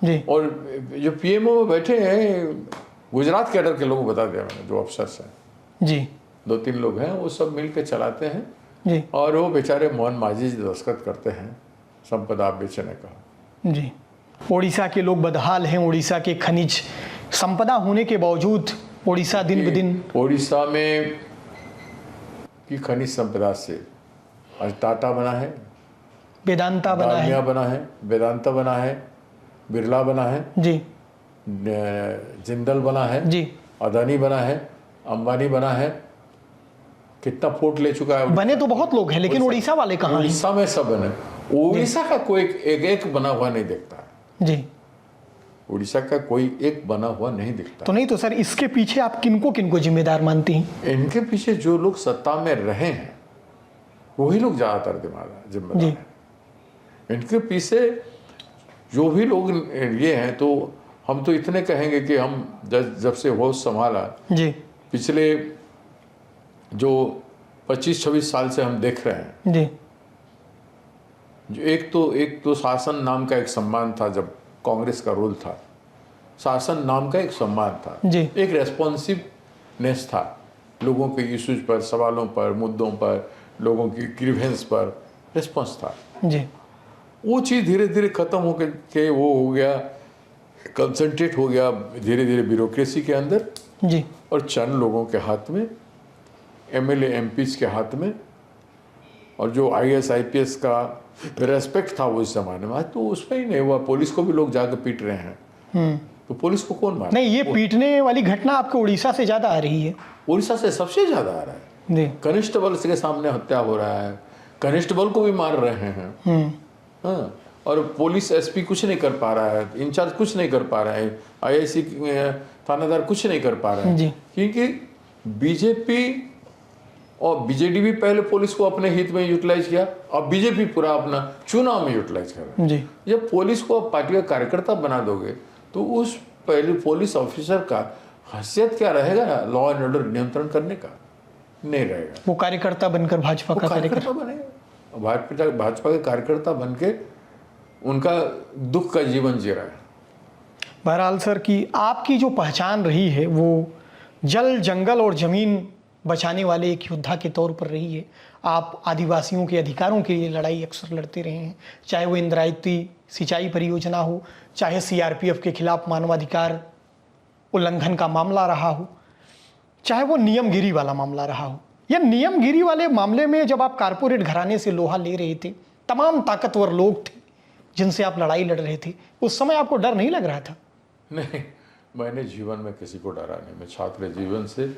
जी और जो पीएमओ में बैठे हैं गुजरात कैडर के लोग बता दिया मैंने, जो अफसर्स हैं जी 2-3 लोग हैं, वो सब मिल के चलाते हैं। जी और वो बेचारे मोहन मांझी जी दस्तखत करते हैं संपदा बेचने का। जी। उड़ीसा के लोग बदहाल हैं। उड़ीसा के खनिज संपदा होने के बावजूद उड़ीसा दिन ब दिन, उड़ीसा में की खनिज संपदा से आज टाटा बना है, वेदांता बना है। डालमिया बना है, वेदांता बना है, बिरला बना है, जी जिंदल बना है, जी, अदानी बना है, अंबानी बना है। कितना पोर्ट ले चुका है। बने तो बहुत लोग हैं, लेकिन उड़ीसा वाले कहाँ हैं? उड़ीसा में सब बने। उड़ीसा का कोई एक बना हुआ नहीं दिखता है। जी, उड़ीसा का कोई एक बना हुआ नहीं दिखता। तो नहीं तो सर, इसके पीछे आप किनको किनको जिम्मेदार मानती हैं? इनके पीछे जो लोग सत्ता में रहे हैं वही लोग ज्यादातर जिम्मेदार हैं। इनके पीछे जो भी लोग ये हैं, तो हम तो इतने कहेंगे कि हम जब से होश संभाला, जी पिछले जो 25-26 साल से हम देख रहे हैं, जी जो एक तो शासन नाम का एक सम्मान था। जब कांग्रेस का रूल था, शासन नाम का एक सम्मान था, जी। एक रेस्पॉन्सिवनेस था, लोगों के इश्यूज पर, सवालों पर, मुद्दों पर, लोगों की ग्रीवेंस पर रिस्पॉन्स था। जी वो चीज़ धीरे धीरे खत्म हो के वो हो गया, कंसंट्रेट हो गया धीरे धीरे ब्यूरोक्रेसी के अंदर जी और चंद लोगों के हाथ में, एमएलए एमपीज के हाथ में। और जो आईएएस आईपीएस का रेस्पेक्ट था वो इस जमाने में, आज तो उसमें ही नहीं हुआ। पुलिस को भी लोग जाकर पीट रहे हैं, तो पुलिस को कौन मारे? नहीं, ये पीटने वाली घटना आपके उड़ीसा से ज्यादा आ रही है। उड़ीसा से सबसे ज्यादा आ रहा है। जी कनिस्टेबल के सामने हत्या हो रहा है, कनिस्टेबल को भी मार रहे हैं। हाँ, और पुलिस एसपी कुछ नहीं कर पा रहा है, इंचार्ज कुछ नहीं कर पा रहा है, आईआईसी थानेदार कुछ नहीं कर पा रहे जी। हैं, क्योंकि बीजेपी और बीजेडी भी पहले पुलिस को अपने हित में यूटिलाइज किया, अब बीजेपी पूरा अपना चुनाव में यूटिलाइज कर रहा है। जी जब पुलिस को आप पार्टी का कार्यकर्ता बना दोगे तो उस पहले पुलिस ऑफिसर का हैसियत क्या रहेगा लॉ एंड ऑर्डर नियंत्रण करने का? नहीं रहेगा। वो कार्यकर्ता बनकर भाजपा का कार्यकर्ता कार्यकर्ता बनेगा, भाजपा के कार्यकर्ता बन के उनका दुख का जीवन जी रहा है। बहरहाल सर, की आपकी जो पहचान रही है वो जल, जंगल और ज़मीन बचाने वाले एक योद्धा के तौर पर रही है। आप आदिवासियों के अधिकारों के लिए लड़ाई अक्सर लड़ते रहे हैं, चाहे वो इंद्रायती सिंचाई परियोजना हो, चाहे सीआरपीएफ के खिलाफ मानवाधिकार उल्लंघन का मामला रहा हो, चाहे वो नियमगिरी वाला मामला रहा हो। या नियमगिरी वाले मामले में जब आप कारपोरेट घराने से लोहा ले रहे थे, तमाम ताकतवर लोग थे जिनसे आप लड़ाई लड़ रहे थे, उस समय आपको डर नहीं लग रहा था? नहीं, मैंने जीवन में किसी को डरा नहीं। मैं छात्र जीवन से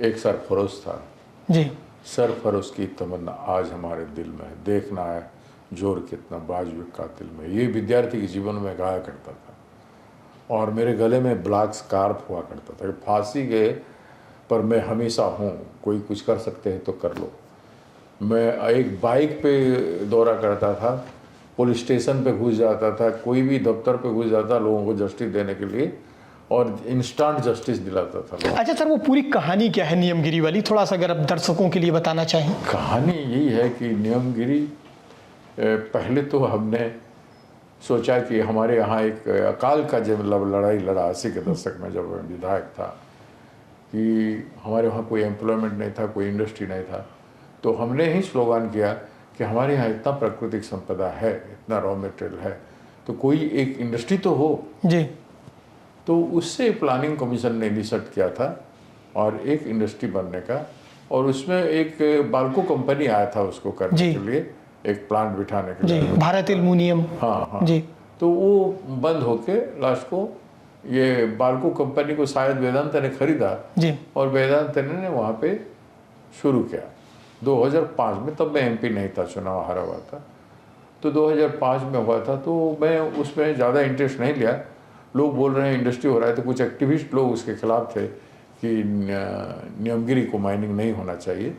एक सरफरोश था जी। सरफरोश की तमन्ना आज हमारे दिल में है। देखना है जोर कितना बाजू कातिल में, ये विद्यार्थी के जीवन में गाया करता था। और मेरे गले में ब्लैक स्कार्फ हुआ करता था, फांसी के पर मैं हमेशा हूँ, कोई कुछ कर सकते हैं तो कर लो। मैं एक बाइक पे दौरा करता था, पुलिस स्टेशन पे घुस जाता था, कोई भी दफ्तर पे घुस जाता लोगों को जस्टिस देने के लिए, और इंस्टेंट जस्टिस दिलाता था। अच्छा सर, वो पूरी कहानी क्या है नियमगिरी वाली, थोड़ा सा अगर आप दर्शकों के लिए बताना चाहें। कहानी यही है कि नियमगिरी, पहले तो हमने सोचा कि हमारे यहाँ एक अकाल का जब लड़ाई लड़ा 80 के दशक में, जब मैं विधायक था, कि हमारे वहाँ कोई एम्प्लॉयमेंट नहीं था, कोई इंडस्ट्री नहीं था, तो हमने ही स्लोगान किया कि हमारे यहाँ इतना प्राकृतिक संपदा है, इतना रॉ मटेरियल है, तो कोई एक इंडस्ट्री तो हो। जी। तो उससे प्लानिंग कमीशन ने इनिशिएट किया था और एक इंडस्ट्री बनने का, और उसमें एक बाल्को कंपनी आया था उसको करने जी। के लिए, एक प्लांट बिठाने के जी, लिए। भारत एल्युमिनियम। हाँ हाँ जी। तो वो बंद होके लास्ट को ये बाल्को कंपनी को शायद वेदांत ने खरीदा, जी। और वेदांत ने वहाँ पे शुरू किया 2005 में। तब मैं एमपी नहीं था, चुनाव हारा हुआ था, तो 2005 में हुआ था। तो मैं उसमें ज़्यादा इंटरेस्ट नहीं लिया। लोग बोल रहे हैं इंडस्ट्री हो रहा है, तो कुछ एक्टिविस्ट लोग उसके खिलाफ थे कि नीलगिरी को माइनिंग नहीं होना चाहिए।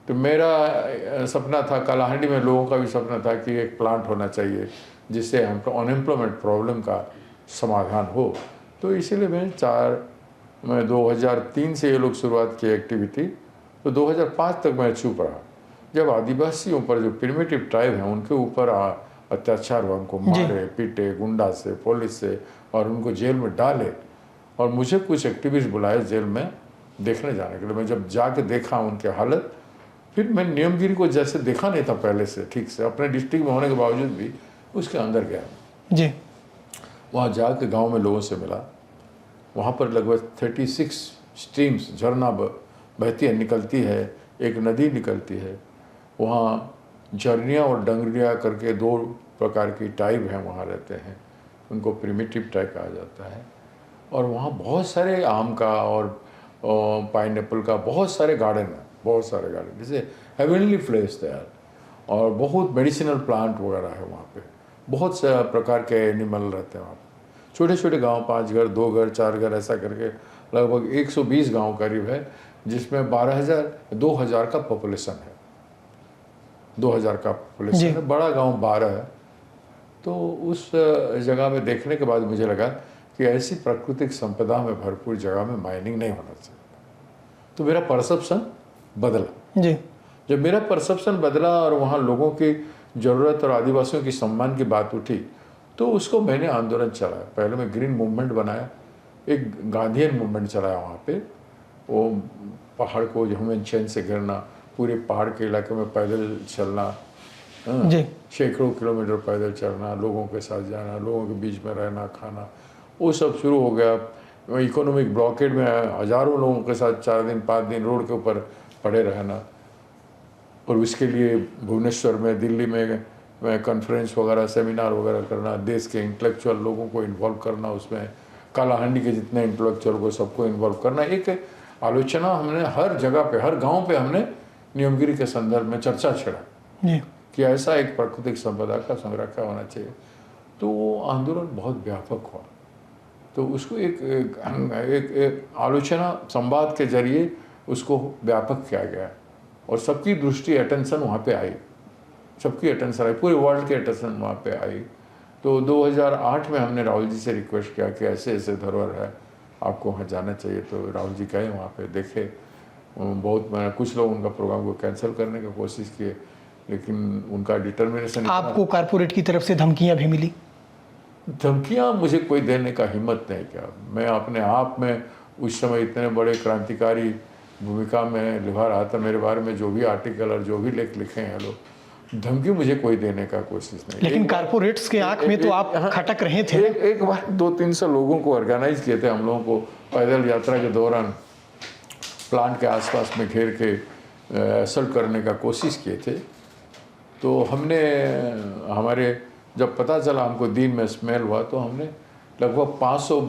तो मेरा सपना था, कालाहांडी में लोगों का भी सपना था कि एक प्लांट होना चाहिए जिससे हमको अनएम्प्लॉयमेंट प्रॉब्लम का समाधान हो। तो इसीलिए मैं 2003 से ये लोग शुरुआत की एक्टिविटी, तो 2005 तक मैं चुप रहा। जब आदिवासियों पर जो प्रिमिटिव ट्राइब हैं उनके ऊपर अत्याचार हुआ, उनको मारे पीटे गुंडा से, पुलिस से, और उनको जेल में डाले, और मुझे कुछ एक्टिविस्ट बुलाए जेल में देखने जाने के लिए। मैं जब जाके देखा उनके हालत, फिर मैं नीलगिरी को जैसे देखा नहीं था पहले से ठीक से, अपने डिस्ट्रिक्ट में होने के बावजूद भी उसके अंदर गया जी। वहाँ जाके गांव में लोगों से मिला। वहाँ पर लगभग 36 स्ट्रीम्स, झरना बहती है, निकलती है, एक नदी निकलती है। वहाँ झरनिया और डंगरिया करके 2 प्रकार की टाइप हैं वहाँ रहते हैं, उनको प्रिमिटिव टाइप कहा जाता है। और वहाँ बहुत सारे आम का और पाइनएप्पल का बहुत सारे गार्डन हैं, बहुत सारे गार्डन, जैसे हेवनली प्लेस तैयार, और बहुत मेडिसिनल प्लांट वगैरह है वहाँ पे। बहुत से प्रकार के एनिमल रहते हैं वहाँ पे। छोटे छोटे गांव, 5 घर, 2 घर, 4 घर, ऐसा करके लगभग 120 गांव करीब है, जिसमें 2000 का पॉपुलेशन है। 2000 का पॉपुलेशन है, बड़ा गांव 12 है। तो उस जगह में देखने के बाद मुझे लगा कि ऐसी प्राकृतिक संपदा में भरपूर जगह में माइनिंग नहीं होना चाहिए। तो मेरा परसेप्शन बदला। जी। जब मेरा परसेप्शन बदला और वहाँ लोगों की ज़रूरत और आदिवासियों की सम्मान की बात उठी, तो उसको मैंने आंदोलन चलाया। पहले मैं ग्रीन मूवमेंट बनाया, एक गांधीयन मूवमेंट चलाया वहाँ पे। वो पहाड़ को ह्यूमन चेन से घेरना, पूरे पहाड़ के इलाके में पैदल चलना, जी। सैकड़ों किलोमीटर पैदल चलना, लोगों के साथ जाना, लोगों के बीच में रहना, खाना, वो सब शुरू हो गया। इकोनॉमिक ब्लॉकेड में हज़ारों लोगों के साथ 4 दिन 5 दिन रोड के ऊपर पड़े रहना, और उसके लिए भुवनेश्वर में, दिल्ली में कॉन्फ्रेंस वगैरह, सेमिनार वगैरह करना, देश के इंटेलेक्चुअल लोगों को इन्वॉल्व करना, उसमें कालाहांडी के जितने इंटेलेक्चुअल को सबको इन्वॉल्व करना। एक आलोचना हमने हर जगह पे, हर गांव पे हमने नीलगिरी के संदर्भ में चर्चा छेड़ा जी। कि ऐसा एक प्राकृतिक संपदा का संरक्षण होना चाहिए। तो वो आंदोलन बहुत व्यापक हुआ। तो उसको एक आलोचना संवाद के जरिए उसको व्यापक किया गया, और सबकी दृष्टि, अटेंशन वहाँ पे आई, सबकी अटेंशन आई, पूरे वर्ल्ड की अटेंशन वहाँ पे आई। तो 2008 में हमने राहुल जी से रिक्वेस्ट किया कि ऐसे ऐसे धरोहर है, आपको वहाँ जाना चाहिए। तो राहुल जी गए वहाँ पे, देखे। कुछ लोग उनका प्रोग्राम को कैंसिल करने की कोशिश किए, लेकिन उनका डिटर्मिनेशन। आपको कारपोरेट की तरफ से धमकियां भी मिली? धमकियाँ मुझे कोई देने का हिम्मत नहीं किया। मैं अपने आप में उस समय इतने बड़े क्रांतिकारी भूमिका में निभा रहा था। मेरे बारे में जो भी आर्टिकल और जो भी लेख लिखे हैं लोग, धमकी मुझे कोई देने का कोशिश नहीं। लेकिन कारपोरेट्स के आंख में तो आप खटक रहे थे। एक बार 200-300 लोगों को ऑर्गेनाइज किए थे हम लोगों को, पैदल यात्रा के दौरान प्लांट के आसपास में घेर के असल्ट करने का कोशिश किए थे। तो हमने, हमारे जब पता चला हमको दिन में स्मेल हुआ, तो हमने लगभग 500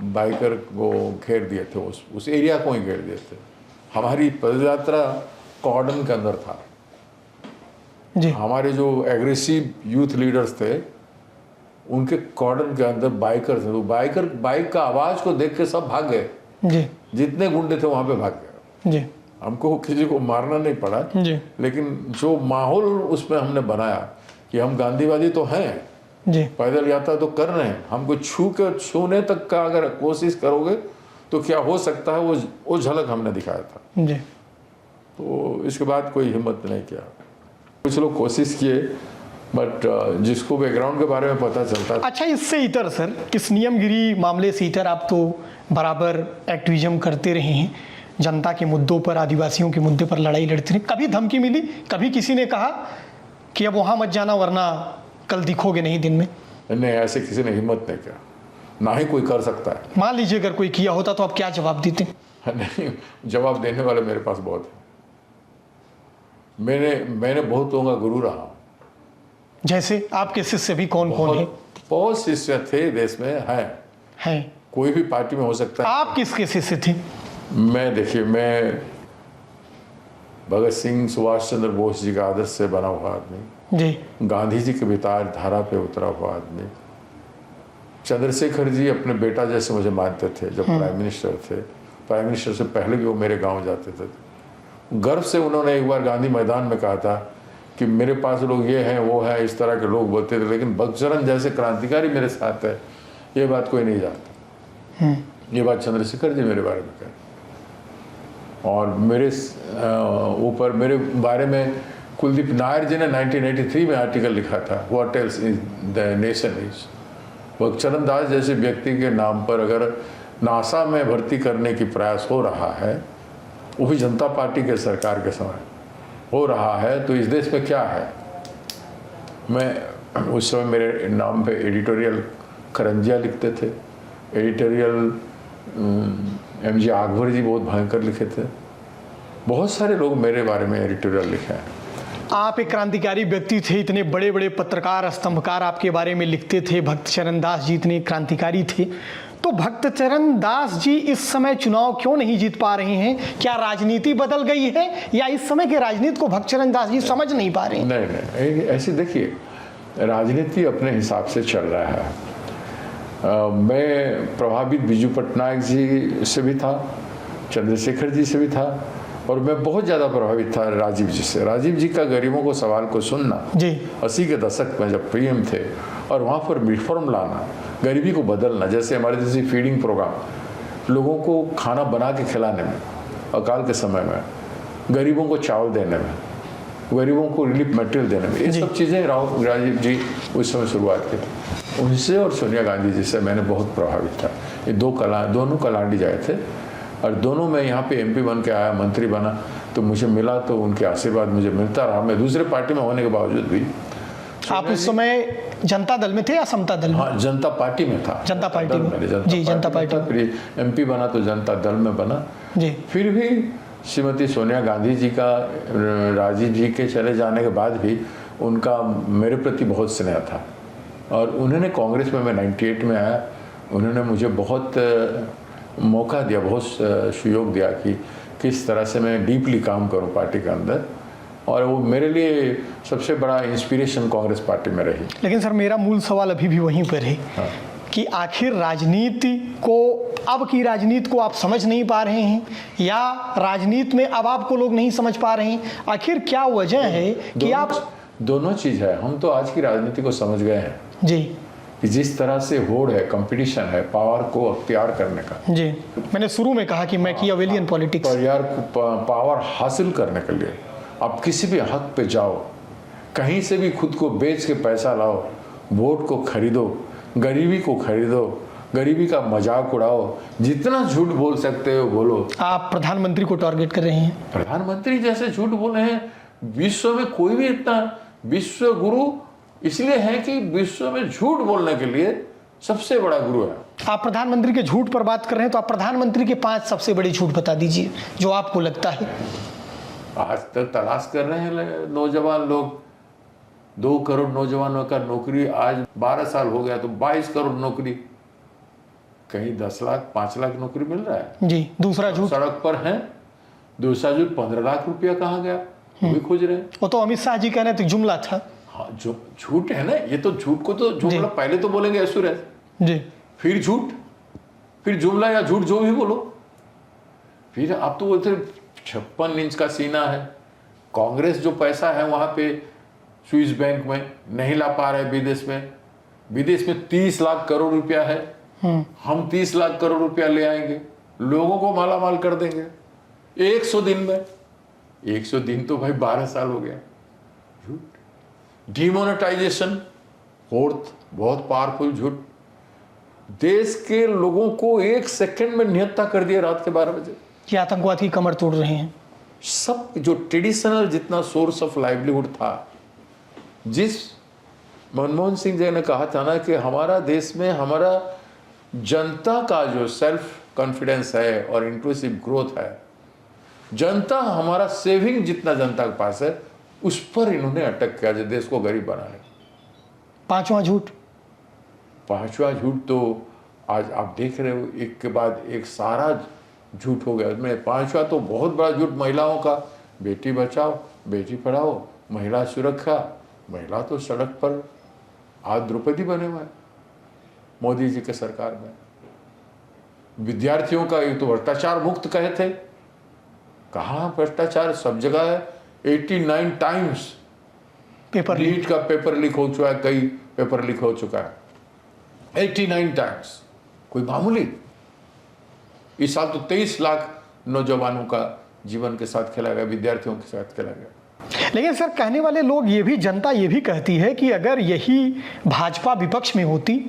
बाइकर को घेर दिए थे, उस एरिया को ही घेर दिए थे। हमारी पदयात्रा कॉर्डन के अंदर था जी। हमारे जो एग्रेसिव यूथ लीडर्स थे उनके कॉर्डन के अंदर बाइकर थे। तो बाइक का आवाज़ को देख के सब भाग गए जी। जितने गुंडे थे वहाँ पे भाग गए जी। हमको किसी को मारना नहीं पड़ा जी। लेकिन जो माहौल उसमें हमने बनाया कि हम गांधीवादी तो हैं जी। पैदल यात्रा तो कर रहे हैं, हमको छूने तक का अगर कोशिश करोगे तो क्या हो सकता है वो झलक हमने दिखाया था जी। तो इसके बाद कोई हिम्मत नहीं किया। कुछ लोग कोशिश किए बट जिसको बैकग्राउंड के बारे में पता चलता। अच्छा, इससे इतर सर, इस नीलगिरी मामले से इतर आप तो बराबर एक्टिविज्म करते रहे हैं, जनता के मुद्दों पर, आदिवासियों के मुद्दे पर लड़ाई लड़ते रहे। कभी धमकी मिली, कभी किसी ने कहा कि अब वहाँ मत जाना वरना कल दिखोगे नहीं दिन में? नहीं, ऐसे किसी ने हिम्मत नहीं किया, ना ही कोई कर सकता है। मान लीजिए अगर कोई किया होता तो आप क्या जवाब देते? नहीं, जवाब देने वाले मेरे पास बहुत है। मैंने बहुत लोगों का गुरु रहा। जैसे आपके शिष्य भी कौन कौन है? बहुत शिष्य थे देश में, हैं। कोई भी पार्टी में हो सकता है। आप किसके शिष्य थे? मैं भगत सिंह, सुभाष चंद्र बोस जी का आदर्श से बना हुआ आदमी, जी। गांधी जी के विचार धारा पे उतरा हुआ आदमी, चंद्रशेखर जी अपने बेटा जैसे मुझे मानते थे जब प्राइम मिनिस्टर थे। प्राइम मिनिस्टर से पहले भी वो मेरे गांव जाते थे। गर्व से उन्होंने एक बार गांधी मैदान में कहा था कि मेरे पास लोग ये हैं वो है, इस तरह के लोग बोलते थे, लेकिन भक्तचरण जैसे क्रांतिकारी मेरे साथ है ये बात कोई नहीं जानता। ये बात चंद्रशेखर जी मेरे बारे में कहे। और मेरे ऊपर मेरे बारे में कुलदीप नायर जी ने 1983 में आर्टिकल लिखा था, what else is the nation is. Bhaktacharan Das जैसे व्यक्ति के नाम पर अगर नासा में भर्ती करने की प्रयास हो रहा है, वो भी जनता पार्टी के सरकार के समय हो रहा है, तो इस देश में क्या है। मैं उस समय मेरे नाम पे एडिटोरियल करंजिया लिखते थे, एडिटोरियल MG अकबर जी बहुत भयंकर लिखे थे, बहुत सारे लोग मेरे बारे में एडिटोरियल लिखे हैं। आप एक क्रांतिकारी व्यक्ति थे, इतने बड़े बड़े पत्रकार स्तंभकार आपके बारे में लिखते थे। भक्तचरण दास जी इतने क्रांतिकारी थे, तो भक्तचरण दास जी इस समय चुनाव क्यों नहीं जीत पा रहे हैं? क्या राजनीति बदल गई है या इस समय के राजनीति को भक्तचरण दास जी समझ नहीं पा रहे हैं? नहीं, ऐसे देखिए, राजनीति अपने हिसाब से चल रहा है। मैं प्रभावित बिजू पटनायक जी से भी था, चंद्रशेखर जी से भी था, और मैं बहुत ज़्यादा प्रभावित था राजीव जी से। राजीव जी का गरीबों को सवाल को सुनना जी 80 के दशक में जब PM थे, और वहाँ पर रिफॉर्म लाना, गरीबी को बदलना, जैसे हमारे जैसे फीडिंग प्रोग्राम, लोगों को खाना बना के खिलाने में, अकाल के समय में गरीबों को चावल देने में, गरीबों को रिलीफ मटेरियल देने में, ये सब चीज़ें राजीव जी उस समय शुरुआत की। उनसे और सोनिया गांधी जी से मैंने बहुत प्रभावित था। ये दोनों कलांडी जाए थे, और दोनों में यहाँ पे MP बन के आया, मंत्री बना, तो मुझे मिला, तो उनके आशीर्वाद मुझे मिलता रहा। मैं दूसरे पार्टी में होने के बावजूद भी। आप उस समय जनता दल में थे या समता दल में? हाँ, जनता पार्टी में था। जनता पार्टी में जी, जनता पार्टी। फिर MP बना तो जनता दल में बना जी। फिर भी श्रीमती सोनिया गांधी जी का राजीव जी के चले जाने के बाद भी उनका मेरे प्रति बहुत स्नेह था, और उन्होंने कांग्रेस में, मैं 98 में आया, उन्होंने मुझे बहुत मौका दिया, बहुत सुयोग दिया कि किस तरह से मैं डीपली काम करूं पार्टी के अंदर, और वो मेरे लिए सबसे बड़ा इंस्पिरेशन कांग्रेस पार्टी में रही। लेकिन सर, मेरा मूल सवाल अभी भी वहीं पर है कि आखिर राजनीति को, अब की राजनीति को आप समझ नहीं पा रहे हैं, या राजनीति में अब आपको लोग नहीं समझ पा रहे हैं? आखिर क्या वजह है कि आप? दोनों चीज़ है। हम तो आज की राजनीति को समझ गए हैं जी, कि जिस तरह से होड़ है, कंपटीशन है पावर को अख्तियार करने का। जी, मैंने शुरू में कहा कि मैकियावेलियन पॉलिटिक्स, पावर हासिल करने के लिए आप किसी भी हक पे जाओ, कहीं से भी खुद को बेच के पैसा लाओ, वोट को खरीदो, गरीबी को खरीदो, गरीबी का मजाक उड़ाओ, जितना झूठ बोल सकते हो बोलो। आप प्रधानमंत्री को टारगेट कर रहे हैं? प्रधानमंत्री जैसे झूठ बोले हैं, विश्व में कोई भी इतना, विश्व गुरु इसलिए है कि विश्व में झूठ बोलने के लिए सबसे बड़ा गुरु है। आप प्रधानमंत्री के झूठ पर बात कर रहे हैं, तो आप प्रधानमंत्री के 5 सबसे बड़े झूठ बता दीजिए जो आपको लगता है। आज तक तलाश कर रहे हैं नौजवान लोग, 2 करोड़ नौजवानों का नौकरी, आज 12 साल हो गया तो 22 करोड़ नौकरी, कहीं 10 लाख 5 लाख नौकरी मिल रहा है जी। दूसरा झूठ, सड़क पर है। दूसरा झूठ, 15 लाख रुपया कहाँ गया, वो भी खोज रहे हैं। वो तो अमित शाह जी कह रहे थे जुमला था। हाँ, जो झूठ है ना, ये तो झूठ को तो जुमला पहले तो बोलेंगे असुर है जी, फिर झूठ, फिर जुमला या झूठ जो भी बोलो, फिर आप तो बोलते 56 इंच का सीना है। कांग्रेस जो पैसा है वहां पे स्विस बैंक में नहीं ला पा रहे, विदेश में 30 लाख करोड़ रुपया है। हम 30 लाख करोड़ रुपया ले आएंगे, लोगों को माला माल कर देंगे 100 दिन में। 100 दिन तो भाई 12 साल हो गया। झूठ, डिमोनेटाइजेशन, फोर्थ बहुत पावरफुल झूठ, देश के लोगों को 1 सेकंड में निहत्था कर दिया रात के 12 बजे। ये आतंकवाद की कमर तोड़ रहे हैं। सब जो ट्रेडिशनल जितना सोर्स ऑफ लाइवलीहुड था, जिस मनमोहन सिंह जी ने कहा था ना कि हमारा देश में हमारा जनता का जो सेल्फ कॉन्फिडेंस है और इंक्लूसिव ग्रोथ है, जनता हमारा सेविंग जितना जनता के पास है उस पर इन्होंने अटक किया जो देश को गरीब बनाने। पांचवा झूठ तो आज आप देख रहे हो, एक के बाद एक सारा झूठ हो गया। उसमें पांचवा तो बहुत बड़ा झूठ महिलाओं का, बेटी बचाओ बेटी पढ़ाओ, महिला सुरक्षा। महिला तो सड़क पर आज द्रौपदी बने हुए हैं मोदी जी के सरकार में। विद्यार्थियों का ये तो भ्रष्टाचार मुक्त कहे थे, कहाँ भ्रष्टाचार, सब जगह है। 89 टाइम्स पेपर नीट का पेपर लीक हो चुका है, कई पेपर लीक हो चुका है 89 टाइम्स, कोई मामूली। इस साल तो 23 लाख नौजवानों का जीवन के साथ खेला गया, विद्यार्थियों के साथ खेला गया। लेकिन सर, कहने वाले लोग ये भी, जनता ये भी कहती है कि अगर यही भाजपा विपक्ष में होती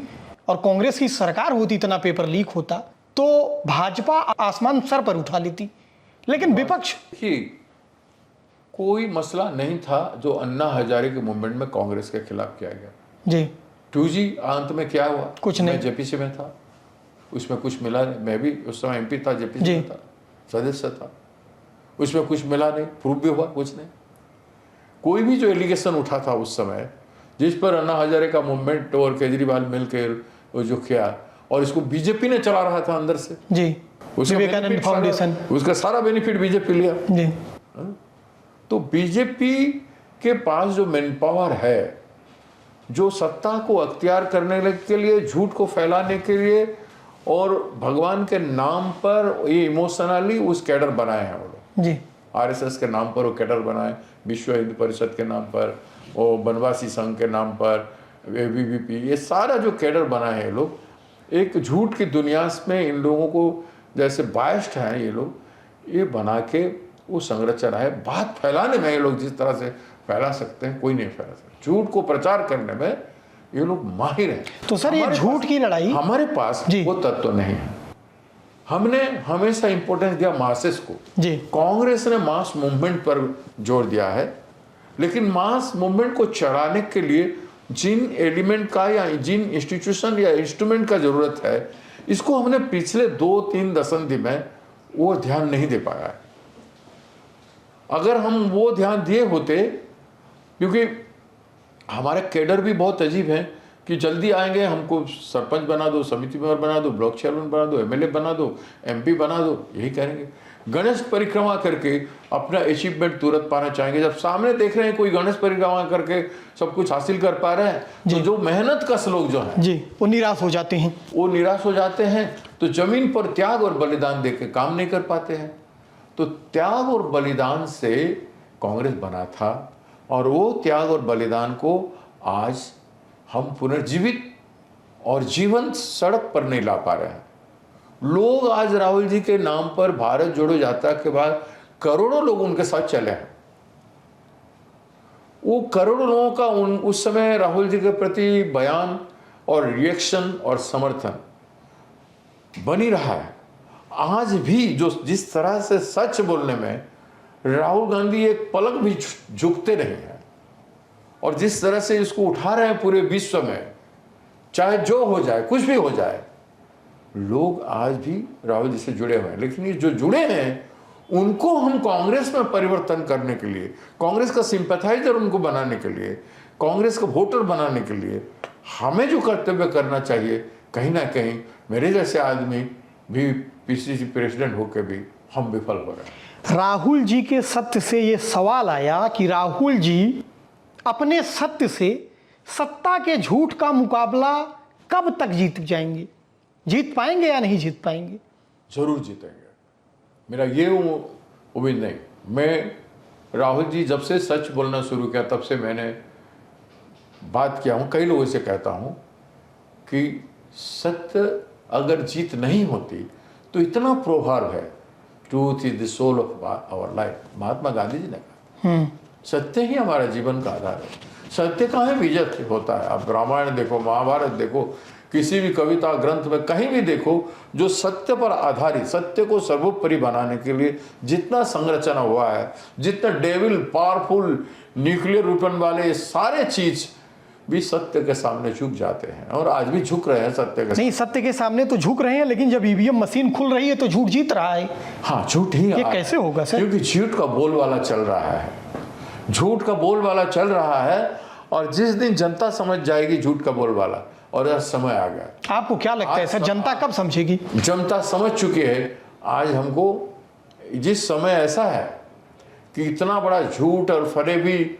और कांग्रेस की सरकार होती, इतना पेपर लीक होता तो भाजपा आसमान सर पर उठा लेती। लेकिन विपक्ष, कोई मसला नहीं था जो अन्ना हजारे के मूवमेंट में कांग्रेस के खिलाफ किया गया। जी 2G अंत में क्या हुआ, कुछ नहीं। मैं जेपीसी में था, उसमें कुछ मिला नहीं। मैं भी उस समय एमपी था, जेपीसी में था, सदस्य था, उसमें कुछ मिला नहीं, प्रूफ भी हुआ कुछ नहीं। कोई भी जो एलिगेशन उठा था उस समय, जिस पर अन्ना हजारे का मूवमेंट और केजरीवाल मिलकर वो जो किया, और इसको बीजेपी ने चला रहा था अंदर से। जी, विवेकानंद फाउंडेशन, उसका सारा बेनिफिट बीजेपी लिया। जी, तो बीजेपी के पास जो मैन पावर है, जो सत्ता को अख्तियार करने के लिए, झूठ को फैलाने के लिए और भगवान के नाम पर ये इमोशनली उस कैडर बनाए हैं वो लोग। जी, आरएसएस के नाम पर वो कैडर बनाए, विश्व हिंदू परिषद के नाम पर, वो बनवासी संघ के नाम पर, एबीवीपी, ये सारा जो कैडर बनाए हैं लोग, एक झूठ की दुनिया में इन लोगों को जैसे बायस्ड हैं ये लोग, ये बना के वो संरचना है। बात फैलाने में ये लोग जिस तरह से फैला सकते हैं कोई नहीं फैला सकता। झूठ को प्रचार करने में ये लोग माहिर हैं। तो सर, ये झूठ की लड़ाई हमारे पास वो तत्व नहीं है। हमने हमेशा इंपॉर्टेंस दिया मासेस को। जी, कांग्रेस ने मास मूवमेंट पर जोर दिया है, लेकिन मास मूवमेंट को चढ़ाने के लिए जिन एलिमेंट का या जिन इंस्टीट्यूशन या इंस्ट्रूमेंट का जरूरत है, इसको हमने पिछले 2-3 दशंधि में वो ध्यान नहीं दे पाया है। अगर हम वो ध्यान दिए होते, क्योंकि हमारे कैडर भी बहुत अजीब हैं कि जल्दी आएंगे, हमको सरपंच बना दो, समिति मेंबर बना दो, ब्लॉक चेयरमैन बना दो, एमएलए बना दो, एमपी बना दो, यही करेंगे। गणेश परिक्रमा करके अपना अचीवमेंट तुरंत पाना चाहेंगे। जब सामने देख रहे हैं कोई गणेश परिक्रमा करके सब कुछ हासिल कर पा रहे हैं, तो जो मेहनत कश लोग जो हैं जी, वो निराश हो जाते हैं। वो निराश हो जाते हैं, तो जमीन पर त्याग और बलिदान देके काम नहीं कर पाते हैं। तो त्याग और बलिदान से कांग्रेस बना था, और वो त्याग और बलिदान को आज हम पुनर्जीवित और जीवंत सड़क पर नहीं ला पा रहे हैं। लोग आज राहुल जी के नाम पर भारत जोड़ो यात्रा के बाद करोड़ों लोग उनके साथ चले हैं। वो करोड़ों लोगों का उस समय राहुल जी के प्रति बयान और रिएक्शन और समर्थन बनी रहा है। आज भी जो जिस तरह से सच बोलने में राहुल गांधी एक पलक भी झुकते नहीं हैं, और जिस तरह से इसको उठा रहे हैं पूरे विश्व में, चाहे जो हो जाए, कुछ भी हो जाए, लोग आज भी राहुल जी से जुड़े हुए हैं। लेकिन ये जो जुड़े हैं उनको हम कांग्रेस में परिवर्तन करने के लिए, कांग्रेस का सिंपैथाइजर उनको बनाने के लिए, कांग्रेस का वोटर बनाने के लिए हमें जो कर्तव्य करना चाहिए, कहीं ना कहीं मेरे जैसे आदमी भी पीसीसी प्रेसिडेंट होकर भी हम विफल हो रहे हैं। राहुल जी के सत्य से ये सवाल आया कि राहुल जी अपने सत्य से सत्ता के झूठ का मुकाबला कब तक जीत जाएंगे, जीत पाएंगे या नहीं जीत पाएंगे? जरूर जीतेंगे, मेरा ये उम्मीद नहीं। मैं राहुल जी जब से सच बोलना शुरू किया तब से मैंने बात किया हूँ, कई लोगों से कहता हूँ कि सत्य अगर जीत नहीं होती तो इतना प्रभाव है, truth is the soul of our life, Mahatma Gandhi ji ने कहा। सत्य ही हमारा जीवन का आधार है। सत्य का ही विजय होता है। आप रामायण देखो, महाभारत देखो, किसी भी कविता ग्रंथ में कहीं भी देखो, जो सत्य पर आधारित, सत्य को सर्वोपरि बनाने के लिए जितना संरचना हुआ है, जितना डेविल पावरफुल न्यूक्लियर वेपन वाले सारे चीज भी सत्य के सामने झुक जाते हैं, और आज भी झुक रहे हैं सत्य के नहीं, सत्य के सामने तो झुक रहे हैं, लेकिन जब ईवीएम मशीन खुल रही है तो झूठ जीत रहा है। हाँ, झूठ ही ये कैसे होगा सर? क्योंकि झूठ का बोलबाला चल रहा है, झूठ का बोलबाला चल रहा है, और जिस दिन जनता समझ जाएगी झूठ का बोलबाला, और यह समय आ गया। आपको क्या लगता है सर, जनता कब समझेगी? जनता समझ चुकी है। आज हमको जिस समय ऐसा है कि इतना बड़ा झूठ और फरेबी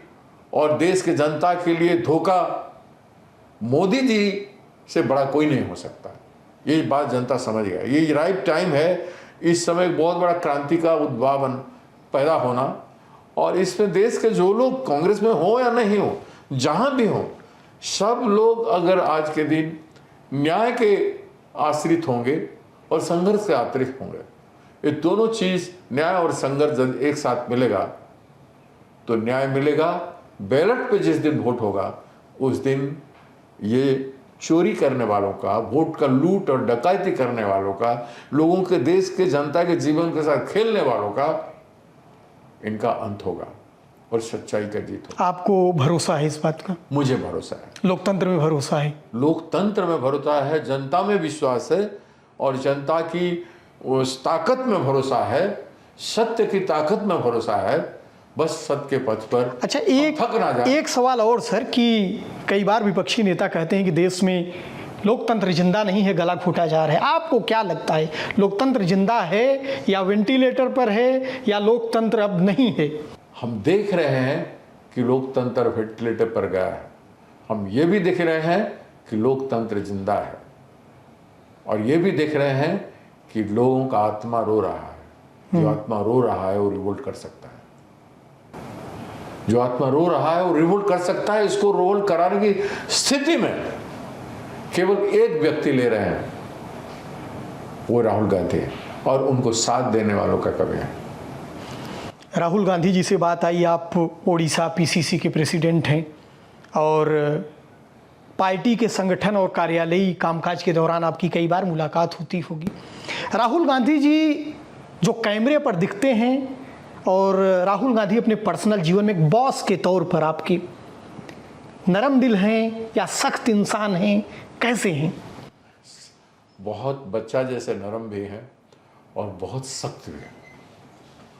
और देश के जनता के लिए धोखा मोदी जी से बड़ा कोई नहीं हो सकता, ये बात जनता समझ गया। ये राइट टाइम है, इस समय एक बहुत बड़ा क्रांति का उद्भावन पैदा होना, और इसमें देश के जो लोग कांग्रेस में हो या नहीं हो, जहां भी हो, सब लोग अगर आज के दिन न्याय के आश्रित होंगे और संघर्ष से आश्रित होंगे, ये दोनों चीज, न्याय और संघर्ष जब एक साथ मिलेगा तो न्याय मिलेगा। बैलेट पे जिस दिन वोट होगा उस दिन ये चोरी करने वालों का, वोट का लूट और डकैती करने वालों का, लोगों के, देश के जनता के जीवन के साथ खेलने वालों का, इनका अंत होगा और सच्चाई का जीत होगा। आपको भरोसा है इस बात का? मुझे भरोसा है, लोकतंत्र में भरोसा है, लोकतंत्र में भरोसा है, जनता में विश्वास है, और जनता की उस ताकत में भरोसा है, सत्य की ताकत में भरोसा है। बस सत्य के पथ पर अच्छा, थक ना जाए। एक सवाल और सर, कि कई बार विपक्षी नेता कहते हैं कि देश में लोकतंत्र जिंदा नहीं है, गला घोटा जा रहा है। आपको क्या लगता है, लोकतंत्र जिंदा है या वेंटिलेटर पर है, या लोकतंत्र अब नहीं है? हम देख रहे हैं कि लोकतंत्र वेंटिलेटर पर गया है, हम ये भी देख रहे हैं कि लोकतंत्र जिंदा है, और ये भी देख रहे हैं कि लोगों का आत्मा रो रहा है। जो आत्मा रो रहा है वो रिवोल्ट कर सकता है, जो आत्मा रो रहा है वो रिवोल्ट कर सकता है। इसको रिवोल्ट कराने की स्थिति में केवल एक व्यक्ति ले रहे हैं, वो राहुल गांधी है, और उनको साथ देने वालों का कमी है। राहुल गांधी जी से बात आई, आप ओडिशा पीसीसी के प्रेसिडेंट हैं, और पार्टी के संगठन और कार्यालयी कामकाज के दौरान आपकी कई बार मुलाकात होती होगी। राहुल गांधी जी जो कैमरे पर दिखते हैं, और राहुल गांधी अपने पर्सनल जीवन में एक बॉस के तौर पर आपके नरम दिल हैं या सख्त इंसान हैं, कैसे हैं? बहुत बच्चा जैसे नरम भी हैं और बहुत सख्त भी हैं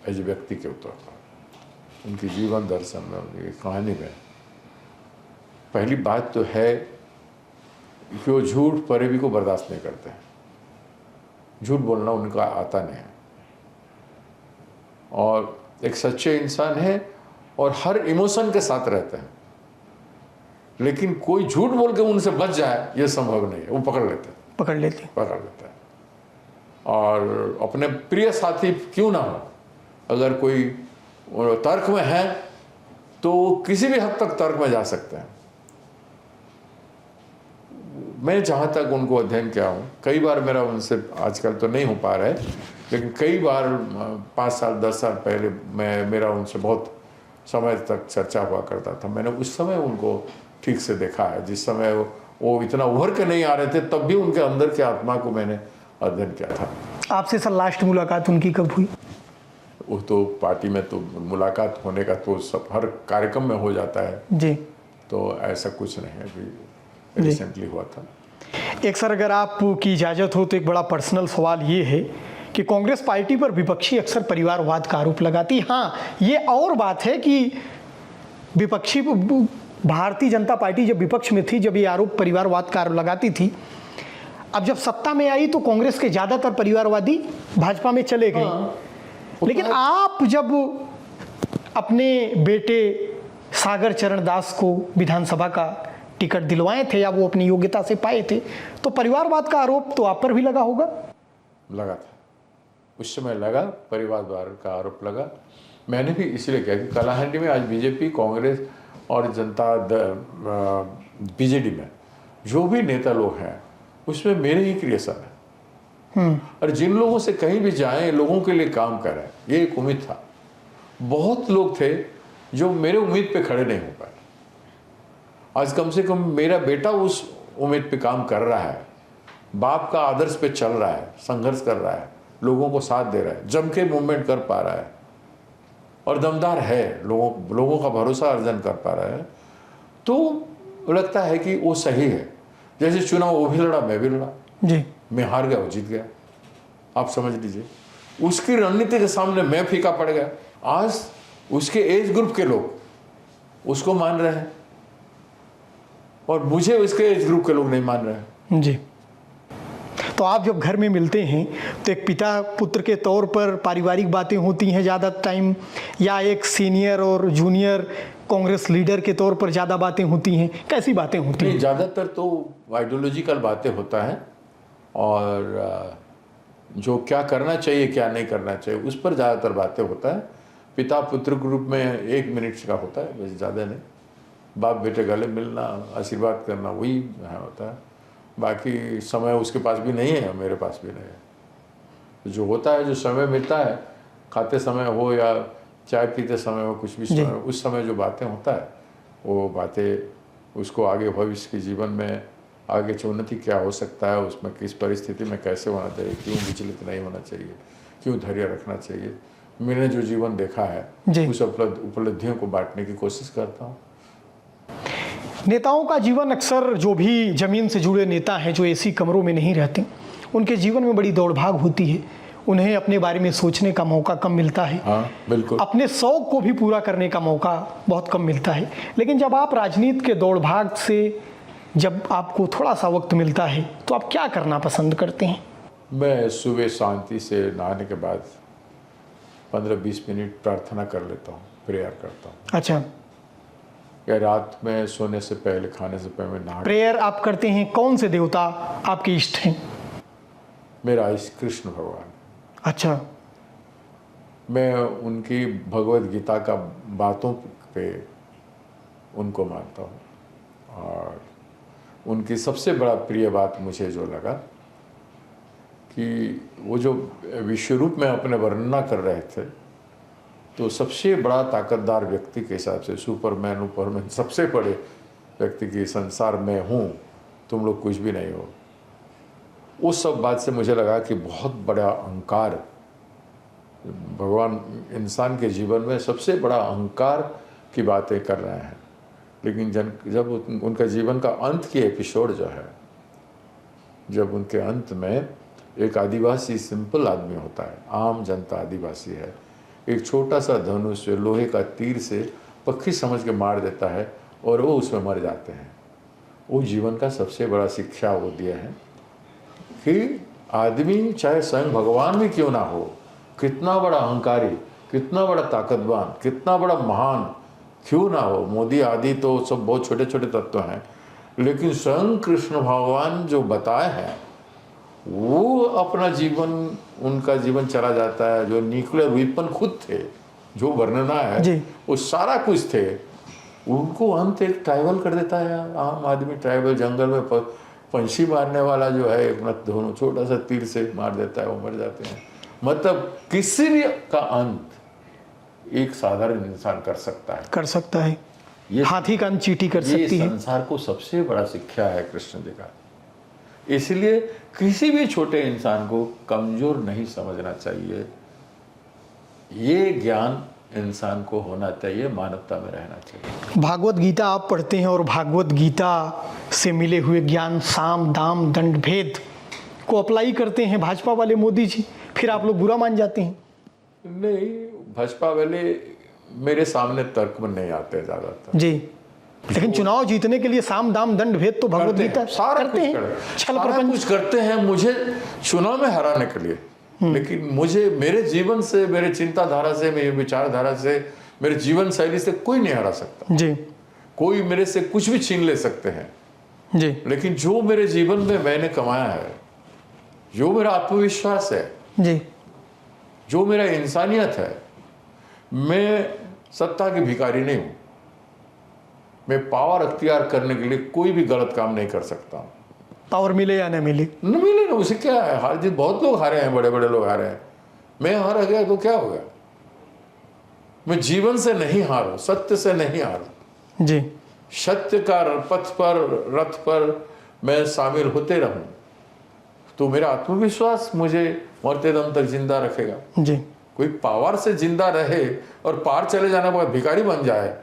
एज व्यक्ति के तौर पर। उनकी जीवन दर्शन में, उनकी कहानी में पहली बात तो है कि वो झूठ फरेबी को बर्दाश्त नहीं करते हैं। झूठ बोलना उनका आता नहीं है, और एक सच्चे इंसान है, और हर इमोशन के साथ रहते हैं। लेकिन कोई झूठ बोल के उनसे बच जाए ये संभव नहीं है, वो पकड़ लेते हैं। और अपने प्रिय साथी क्यों ना हो, अगर कोई तर्क में है तो किसी भी हद तक तर्क में जा सकते हैं। मैं जहाँ तक उनको अध्ययन किया हूँ, कई बार मेरा उनसे, आजकल तो नहीं हो पा रहा है, लेकिन कई बार 5 साल 10 साल पहले मेरा उनसे बहुत समय तक चर्चा हुआ करता था। मैंने उस समय उनको ठीक से देखा है, जिस समय वो इतना उभर के नहीं आ रहे थे, तब भी उनके अंदर की आत्मा को मैंने अध्ययन किया था। आपसे सर लास्ट मुलाकात उनकी कब हुई? वो तो पार्टी में तो मुलाकात होने का तो सब हर कार्यक्रम में हो जाता है जी, तो ऐसा कुछ नहीं है, अभी रिसेंटली हुआ था। एक सर, अगर आपकी इजाज़त हो तो एक बड़ा पर्सनल सवाल ये है कि कांग्रेस पार्टी पर विपक्षी अक्सर परिवारवाद का आरोप लगाती। हाँ, ये और बात है कि विपक्षी भारतीय जनता पार्टी जब विपक्ष में थी, जब ये आरोप परिवारवाद का आरोप लगाती थी, अब जब सत्ता में आई तो कांग्रेस के ज़्यादातर परिवारवादी भाजपा में चले गए। लेकिन आप जब अपने बेटे सागर चरण दास को विधानसभा का टिकट दिलवाए थे, या वो अपनी योग्यता से पाए थे, तो परिवारवाद का आरोप तो आप पर भी लगा होगा? लगा था, उस समय लगा, परिवारवाद का आरोप लगा। मैंने भी इसलिए किया कि कालाहांडी में आज बीजेपी, कांग्रेस और जनता बीजेडी में जो भी नेता लोग हैं उसमें मेरे ही क्रिएशन है, और जिन लोगों से कहीं भी जाएं, लोगों के लिए काम करें, ये एक उम्मीद था। बहुत लोग थे जो मेरे उम्मीद पे खड़े नहीं हो पाए। आज कम से कम मेरा बेटा उस उम्मीद पे काम कर रहा है, बाप का आदर्श पे चल रहा है, संघर्ष कर रहा है, लोगों को साथ दे रहा है, जम के मूवमेंट कर पा रहा है, और दमदार है, लोगों का भरोसा अर्जन कर पा रहा है। तो वो लगता है कि वो सही है। जैसे चुनाव वो भी लड़ा, मैं भी लड़ा, जी मैं हार गया, वो जीत गया, आप समझ लीजिए। उसकी रणनीति के सामने मैं फीका पड़ गया। आज उसके एज ग्रुप के लोग उसको मान रहे हैं और मुझे उसके एज ग्रुप के लोग नहीं मान रहे हैं। जी। तो आप जब घर में मिलते हैं तो एक पिता पुत्र के तौर पर पारिवारिक बातें होती हैं ज़्यादा टाइम, या एक सीनियर और जूनियर कांग्रेस लीडर के तौर पर ज़्यादा बातें होती हैं? कैसी बातें होती हैं? ज़्यादातर तो आइडियोलॉजिकल बातें होता है और जो क्या करना चाहिए क्या नहीं करना चाहिए उस पर ज़्यादातर बातें होता है। पिता पुत्र के रूप में 1 मिनट का होता है, बस ज़्यादा नहीं। बाप बेटे गले मिलना, आशीर्वाद करना, वही होता है। बाकी समय उसके पास भी नहीं है, मेरे पास भी नहीं है। जो होता है, जो समय मिलता है, खाते समय हो या चाय पीते समय हो, कुछ भी समय, उस समय जो बातें होता है वो बातें उसको आगे भविष्य के जीवन में आगे उन्नति क्या हो सकता है, उसमें किस परिस्थिति में कैसे होना चाहिए, क्यों विचलित नहीं होना चाहिए, क्यों धैर्य रखना चाहिए, मैंने जो जीवन देखा है उस उपलब्धियों को बांटने की कोशिश करता हूँ। नेताओं का जीवन अक्सर, जो भी जमीन से जुड़े नेता हैं जो एसी कमरों में नहीं रहते, उनके जीवन में बड़ी दौड़ भाग होती है। उन्हें अपने बारे में सोचने का मौका कम मिलता है। हाँ, बिल्कुल। अपने शौक को भी पूरा करने का मौका बहुत कम मिलता है। लेकिन जब आप राजनीति के दौड़ भाग से जब आपको थोड़ा सा वक्त मिलता है तो आप क्या करना पसंद करते हैं? मैं सुबह शांति से नहाने के बाद 15-20 मिनट प्रार्थना कर लेता हूँ, प्रेयर करता हूँ। अच्छा। या रात में सोने से पहले, खाने से पहले नहा। प्रेयर आप करते हैं? कौन से देवता आपके इष्ट हैं? मेरा इष्ट कृष्ण भगवान। अच्छा। मैं उनकी भगवत गीता का बातों पे उनको मानता हूँ और उनकी सबसे बड़ा प्रिय बात मुझे जो लगा कि वो जो विश्वरूप में अपने वर्णना कर रहे थे, तो सबसे बड़ा ताकतदार व्यक्ति के हिसाब से, सुपरमैन उपरमैन सबसे बड़े व्यक्ति के संसार में हूँ, तुम लोग कुछ भी नहीं हो। उस सब बात से मुझे लगा कि बहुत बड़ा अहंकार भगवान इंसान के जीवन में सबसे बड़ा अहंकार की बातें कर रहे हैं। लेकिन जब उनका जीवन का अंत की एपिसोड जो है, जब उनके अंत में एक आदिवासी सिंपल आदमी होता है, आम जनता आदिवासी है, एक छोटा सा धनुष लोहे का तीर से पक्षी समझ के मार देता है और वो उसमें मर जाते हैं। वो जीवन का सबसे बड़ा शिक्षा वो दिया है कि आदमी चाहे स्वयं भगवान भी क्यों ना हो, कितना बड़ा अहंकारी, कितना बड़ा ताकतवान, कितना बड़ा महान क्यों ना हो, मोदी आदि तो सब बहुत छोटे छोटे तत्व हैं, लेकिन स्वयं कृष्ण भगवान जो बताए हैं वो अपना जीवन, उनका जीवन चला जाता है। जो न्यूक्लियर वेपन खुद थे, जो वर्णना है वो सारा कुछ थे, उनको अंत एक ट्राइबल कर देता है। आम आदमी ट्राइबल जंगल में पंछी मारने वाला जो है, अपना दोनों छोटा सा तीर से मार देता है, वो मर जाते हैं। मतलब किसी भी का अंत एक साधारण इंसान कर सकता है। ये हाथी का अंत चींटी कर सकती है। संसार को सबसे बड़ा शिक्षा है कृष्ण जी का। इसलिए किसी भी छोटे इंसान को कमजोर नहीं समझना चाहिए। ये ज्ञान इंसान को होना चाहिए, मानवता में रहना चाहिए। भागवत गीता आप पढ़ते हैं और भागवत गीता से मिले हुए ज्ञान, साम दाम दंड भेद को अप्लाई करते हैं भाजपा वाले मोदी जी, फिर आप लोग बुरा मान जाते हैं? नहीं, भाजपा वाले मेरे सामने तर्क में नहीं आते ज्यादातर जी। लेकिन चुनाव जीतने के लिए साम दाम दंड भेद तो भगवत गीता सारा करते हैं, कुछ करते हैं मुझे चुनाव में हराने के लिए। लेकिन मुझे मेरे जीवन से, मेरे चिंताधारा से, मेरी विचारधारा से, मेरे जीवन शैली से कोई नहीं हरा सकता जी। कोई मेरे से कुछ भी छीन ले सकते हैं जी। लेकिन जो मेरे जीवन में मैंने कमाया है, जो मेरा आत्मविश्वास है जी, जो मेरा इंसानियत है, मैं सत्ता की भिखारी नहीं हूं। मैं पावर अख्तियार करने के लिए कोई भी गलत काम नहीं कर सकता। पावर मिले या न मिले, न मिले ना, उसे क्या है। हार जीत बहुत लोग हारे हैं, बड़े बड़े लोग हारे हैं। मैं हार गया तो क्या हो गया? मैं जीवन से नहीं हारूं, सत्य से नहीं हारूं जी। सत्य का पथ पर, रथ पर मैं शामिल होते रहूं तो मेरा आत्मविश्वास मुझे मरते दम तक जिंदा रखेगा। जी। कोई पावर से जिंदा रहे और पार चले जाने के बाद भिखारी बन जाए,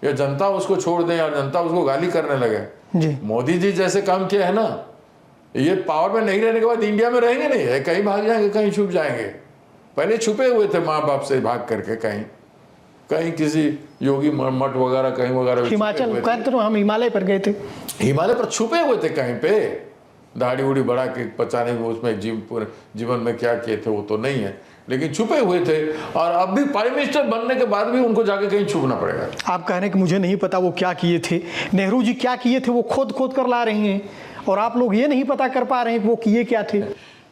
या जनता उसको छोड़ दे या जनता उसको गाली करने लगे। जी मोदी जी जैसे काम किया है ना, ये पावर में नहीं रहने के बाद इंडिया में रहेंगे नहीं है, कहीं भाग जाएंगे, कहीं छुप जाएंगे। पहले छुपे हुए थे माँ बाप से भाग करके, कहीं कहीं किसी योगी मठ वगैरह कहीं वगैरह हिमाचल कहते तो हम हिमालय पर गए थे, हिमालय पर छुपे हुए थे कहीं पे, दाढ़ी उड़ी बढ़ा के, पता नहीं उसमें जीवन में क्या किए थे वो तो नहीं है, लेकिन छुपे हुए थे। और अब भी प्राइम मिनिस्टर बनने के बाद भी उनको जाके कहीं छुपना पड़ेगा। आप कह रहे हैं कि मुझे नहीं पता वो क्या किए थे, नेहरू जी क्या किए थे वो खोद खोद कर ला रही हैं, और आप लोग ये नहीं पता कर पा रहे हैं कि वो किए क्या थे।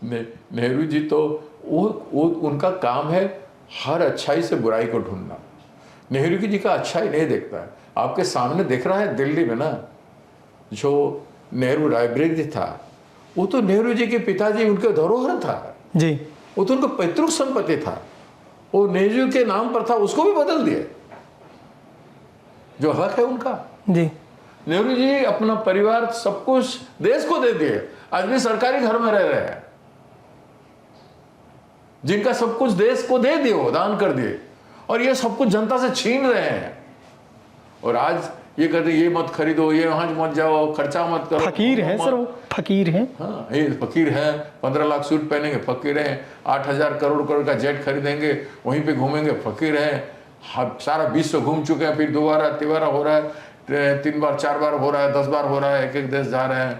नेहरू जी तो वो उनका काम है हर अच्छाई से बुराई को ढूंढना। नेहरू जी का अच्छाई नहीं देखता है। आपके सामने दिख रहा है दिल्ली में ना, जो नेहरू लाइब्रेरी था, वो तो नेहरू जी के पिताजी उनके धरोहर था जी, वो तो उनका पैतृक संपत्ति था, वो नेहरू के नाम पर था, उसको भी बदल दिए, जो हक है उनका। जी नेहरू जी अपना परिवार सब कुछ देश को दे दिए, आज भी सरकारी घर में रह रहे हैं, जिनका सब कुछ देश को दे दिए, दान कर दिए, और ये सब कुछ जनता से छीन रहे हैं। और आज ये कहते ये मत खरीदो, ये वहां मत जाओ, खर्चा मत करो। फकीर हैं सर, वो फकीर हैं। हाँ, ये फकीर हैं, 15 लाख सूट पहनेंगे, फकीर हैं, 8,000 करोड़ का जेट खरीदेंगे, वहीं पे घूमेंगे, फकीर हैं। सारा विश्व घूम चुके हैं, फिर दोबारा तिबारा हो रहा है, 3 बार 4 बार हो रहा है, 10 बार हो रहा है, एक देश जा रहे हैं।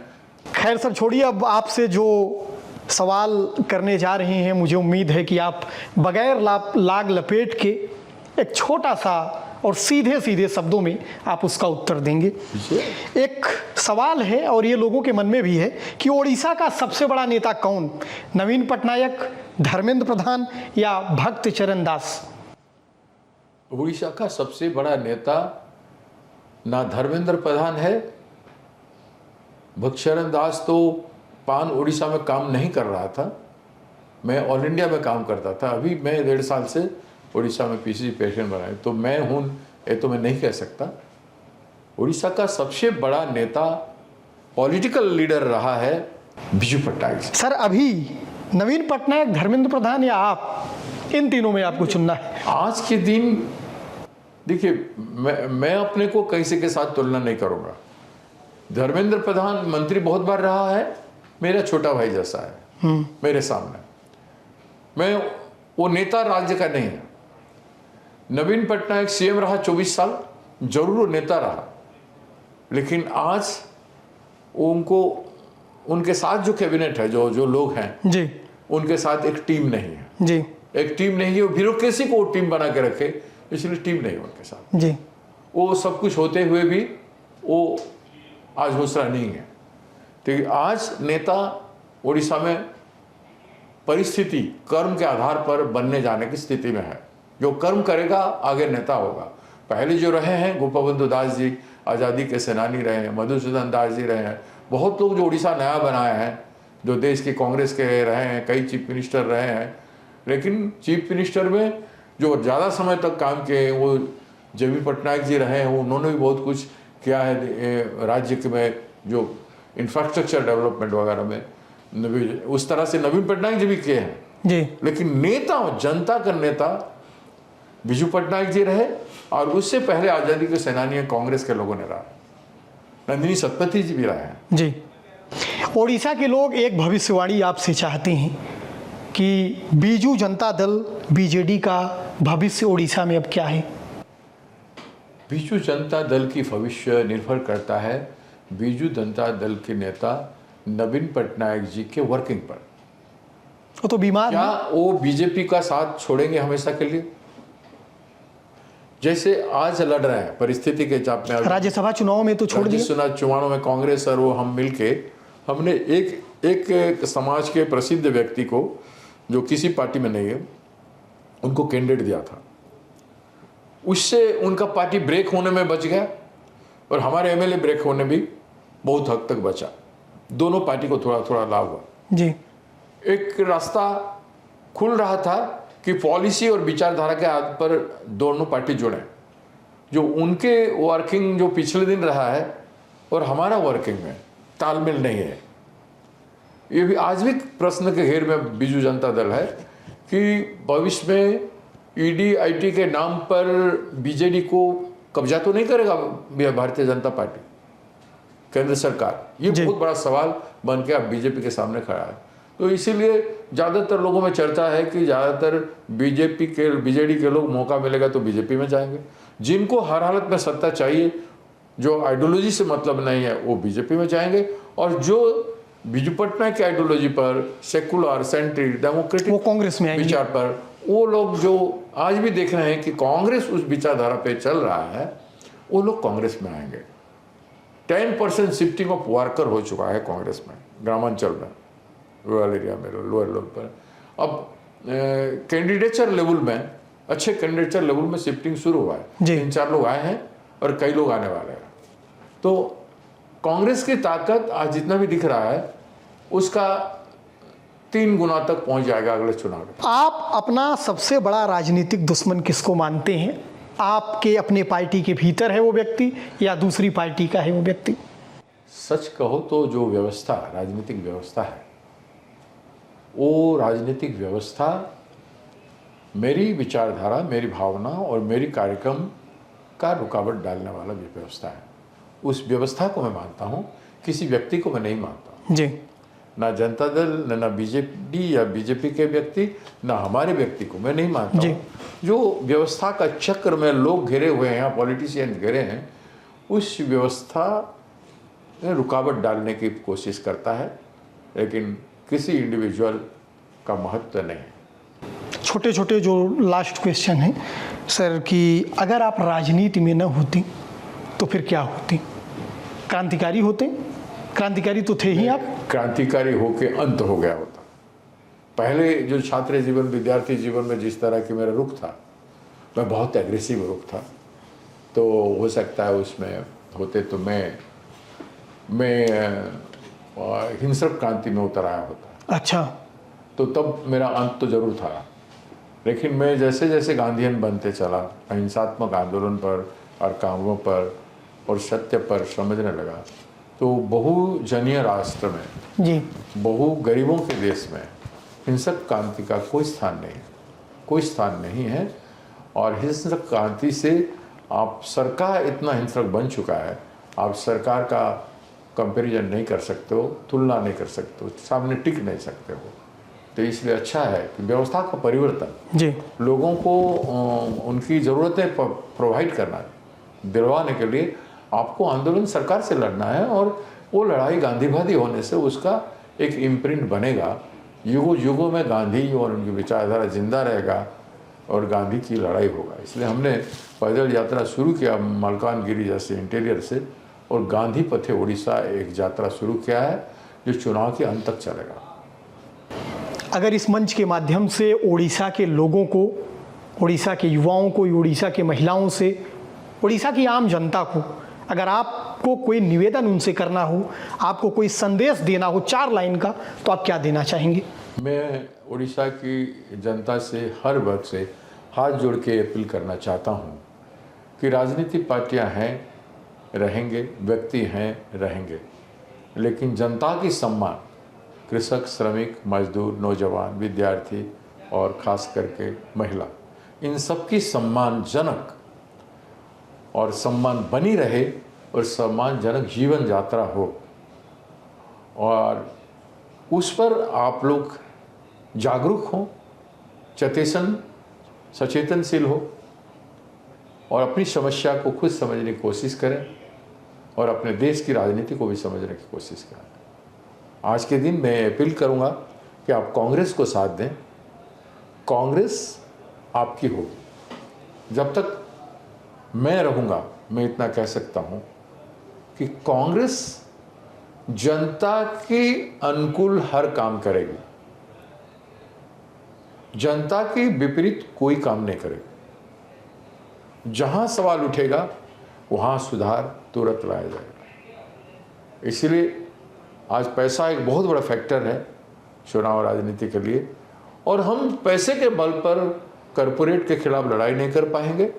खैर सर छोड़िए, अब आपसे जो सवाल करने जा रहे हैं, मुझे उम्मीद है कि आप बगैर लाग लपेट के एक छोटा सा और सीधे सीधे शब्दों में आप उसका उत्तर देंगे। एक सवाल है और ये लोगों के मन में भी है कि ओडिशा का सबसे बड़ा नेता कौन, नवीन पटनायक, धर्मेंद्र प्रधान या भक्त चरण दास? उड़ीसा का सबसे बड़ा नेता ना धर्मेंद्र प्रधान है, भक्त चरण दास तो पान उड़ीसा में काम नहीं कर रहा था, मैं ऑल इंडिया में काम करता था। अभी मैं 1.5 साल से उड़ीसा में पीसीसी पेशेंट बनाए, तो मैं हूँ ये तो मैं नहीं कह सकता। उड़ीसा का सबसे बड़ा नेता पॉलिटिकल लीडर रहा है बिजू पट्टायक। सर अभी नवीन पटनायक, धर्मेंद्र प्रधान या आप, इन तीनों में आपको चुनना है। आज के दिन देखिए, मैं अपने को किसी के साथ तुलना नहीं करूँगा। धर्मेंद्र प्रधान मंत्री बहुत बार रहा है, मेरा छोटा भाई जैसा है मेरे सामने, मैं वो नेता राज्य का नहीं है। नवीन पटनायक सीएम रहा 24 साल, जरूर वो नेता रहा, लेकिन आज उनको उनके साथ जो कैबिनेट है, जो लोग हैं जी, उनके साथ एक टीम नहीं है। जी, एक टीम नहीं है, वो ब्यूरोक्रेसी को टीम बना के रखे, इसलिए टीम नहीं है उनके साथ। जी, वो सब कुछ होते हुए भी वो आज दूसरा नहीं है। तो आज नेता उड़ीसा में परिस्थिति कर्म के आधार पर बनने जाने की स्थिति में है। जो कर्म करेगा आगे नेता होगा। पहले जो रहे हैं गोपबंधु दास जी आज़ादी के सेनानी रहे हैं, मधुसूदन दास जी रहे हैं, बहुत लोग जो उड़ीसा नया बनाए हैं, जो देश की कांग्रेस के रहे हैं, कई चीफ मिनिस्टर रहे हैं, लेकिन चीफ मिनिस्टर में जो ज़्यादा समय तक काम किए हैं वो जेबी पटनायक जी रहे हैं। उन्होंने भी बहुत कुछ किया है राज्य के में, जो इंफ्रास्ट्रक्चर डेवलपमेंट वगैरह में, उस तरह से नवीन पटनायक जी भी किए हैं जी। लेकिन नेता, जनता का नेता बिजू पटनायक जी रहे, और उससे पहले आज़ादी के सेनानी कांग्रेस के लोगों ने रहा, नंदिनी सतपथी जी भी रहे हैं। जी, ओडिशा के लोग एक भविष्यवाणी आपसे चाहते हैं कि बीजू जनता दल बीजेडी का भविष्य ओडिशा में अब क्या है? बीजू जनता दल की भविष्य निर्भर करता है बीजू जनता दल के नेता नवीन पटनायक जी के वर्किंग पर। वो तो बीमार क्या हैं। वो बीजेपी का साथ छोड़ेंगे हमेशा के लिए? जैसे आज लड़ रहे हैं परिस्थिति के चाप में, राज्यसभा चुनाव में तो छोड़ दिया। राज्यसभा चुनाव में कांग्रेस और वो हम मिलके हमने एक समाज के प्रसिद्ध व्यक्ति को, जो किसी पार्टी में नहीं है, उनको कैंडिडेट दिया था। उससे उनका पार्टी ब्रेक होने में बच गया और हमारे एमएलए ब्रेक होने भी बहुत हद तक बचा। दोनों पार्टी को थोड़ा थोड़ा लाभ हुआ। जी, एक रास्ता खुल रहा था कि पॉलिसी और विचारधारा के आधार पर दोनों पार्टी जुड़े। जो उनके वर्किंग जो पिछले दिन रहा है और हमारा वर्किंग में तालमेल नहीं है, ये भी आज भी प्रश्न के घेर में बीजू जनता दल है कि भविष्य में ईडी आईटी के नाम पर बीजेडी को कब्जा तो नहीं करेगा भारतीय जनता पार्टी, केंद्र सरकार? ये बहुत बड़ा सवाल बन के अब बीजेपी के सामने खड़ा है। तो इसीलिए ज़्यादातर लोगों में चर्चा है कि ज़्यादातर बीजेडी के लोग मौका मिलेगा तो बीजेपी में जाएंगे। जिनको हर हालत में सत्ता चाहिए, जो आइडियोलॉजी से मतलब नहीं है, वो बीजेपी में जाएंगे, और जो बिजू पटनायक की आइडियोलॉजी पर, सेकुलर, सेंट्रिक, डेमोक्रेटिक, वो कांग्रेस में आएंगे। विचार पर, वो लोग जो आज भी देख रहे हैं कि कांग्रेस उस विचारधारा पे चल रहा है, वो लोग कांग्रेस में आएंगे। 10% शिफ्टिंग ऑफ वर्कर हो चुका है कांग्रेस में, ग्रामांचल में, रूरल एरिया में, लोअर लेवल पर। अब कैंडिडेचर लेवल में, अच्छे कैंडिडेचर लेवल में शिफ्टिंग शुरू हुआ है। 3-4 लोग आए हैं और कई लोग आने वाले हैं। तो कांग्रेस की ताकत आज जितना भी दिख रहा है, उसका 3 गुना तक पहुंच जाएगा अगले चुनाव में। आप अपना सबसे बड़ा राजनीतिक दुश्मन किसको मानते हैं? आपके अपने पार्टी के भीतर है वो व्यक्ति, या दूसरी पार्टी का है वो व्यक्ति? सच कहो तो जो व्यवस्था, राजनीतिक व्यवस्था है, वो राजनीतिक व्यवस्था मेरी विचारधारा, मेरी भावना और मेरी कार्यक्रम का रुकावट डालने वाला व्यवस्था है। उस व्यवस्था को मैं मानता हूँ, किसी व्यक्ति को मैं नहीं मानता जी। ना जनता दल, ना बीजेपी या बीजेपी के व्यक्ति, ना हमारे व्यक्ति को मैं नहीं मानता हूँ। जो व्यवस्था का चक्र में लोग घिरे हुए हैं, पॉलिटिशियन घिरे हैं, उस व्यवस्था में रुकावट डालने की कोशिश करता है, लेकिन किसी इंडिविजुअल का महत्व नहीं है। छोटे छोटे जो लास्ट क्वेश्चन है सर, कि अगर आप राजनीति में न होती तो फिर क्या होती? क्रांतिकारी होते? क्रांतिकारी तो थे ही आप। क्रांतिकारी होके अंत हो गया होता। पहले जो छात्र जीवन, विद्यार्थी जीवन में जिस तरह की मेरा रुख था, मैं बहुत एग्रेसिव रुख था, तो हो सकता है उसमें होते तो मैं हिंसक क्रांति में उतर आया होता। अच्छा। तो तब मेरा अंत तो जरूर था। लेकिन मैं जैसे जैसे गांधीयन बनते चला, अहिंसात्मक आंदोलन पर और कामों पर और सत्य पर समझने लगा, तो बहुजनीय राष्ट्र में जी, बहु गरीबों के देश में हिंसक क्रांति का कोई स्थान नहीं है। और हिंसक क्रांति से आप, सरकार इतना हिंसक बन चुका है, आप सरकार का कंपैरिजन नहीं कर सकते हो, तुलना नहीं कर सकते हो, सामने टिक नहीं सकते हो। तो इसलिए अच्छा है कि व्यवस्था का परिवर्तन, जी, लोगों को उनकी ज़रूरतें प्रोवाइड करना, दिलवाने के लिए आपको आंदोलन सरकार से लड़ना है, और वो लड़ाई गांधीवादी होने से उसका एक इम्प्रिंट बनेगा। युगों युगों में गांधी और उनकी विचारधारा जिंदा रहेगा और गांधी की लड़ाई होगा। इसलिए हमने पैदल यात्रा शुरू किया मलकानगिरी जैसे इंटीरियर से, और गांधी पथे उड़ीसा एक यात्रा शुरू किया है जो चुनाव के अंत तक चलेगा। अगर इस मंच के माध्यम से उड़ीसा के लोगों को, उड़ीसा के युवाओं को, उड़ीसा के महिलाओं से, उड़ीसा की आम जनता को, अगर आपको कोई निवेदन उनसे करना हो, आपको कोई संदेश देना हो 4 लाइन का, तो आप क्या देना चाहेंगे? मैं उड़ीसा की जनता से, हर वर्ग से हाथ जोड़ के अपील करना चाहता हूँ कि राजनीतिक पार्टियाँ हैं, रहेंगे, व्यक्ति हैं, रहेंगे, लेकिन जनता की सम्मान, कृषक, श्रमिक, मजदूर, नौजवान, विद्यार्थी और खास करके महिला, इन सबकी सम्मानजनक और सम्मान बनी रहे और सम्मानजनक जीवन यात्रा हो, और उस पर आप लोग जागरूक हों, सचेतनशील हो, और अपनी समस्या को खुद समझने की कोशिश करें, और अपने देश की राजनीति को भी समझने की कोशिश करें। आज के दिन मैं अपील करूंगा कि आप कांग्रेस को साथ दें। कांग्रेस आपकी होगी। जब तक मैं रहूंगा, मैं इतना कह सकता हूं कि कांग्रेस जनता के अनुकूल हर काम करेगी, जनता के विपरीत कोई काम नहीं करेगी। जहां सवाल उठेगा वहां सुधार तुरंत लाया जाएगा। इसलिए आज पैसा एक बहुत बड़ा फैक्टर है चुनाव राजनीति के लिए, और हम पैसे के बल पर कॉरपोरेट के खिलाफ लड़ाई नहीं कर पाएंगे,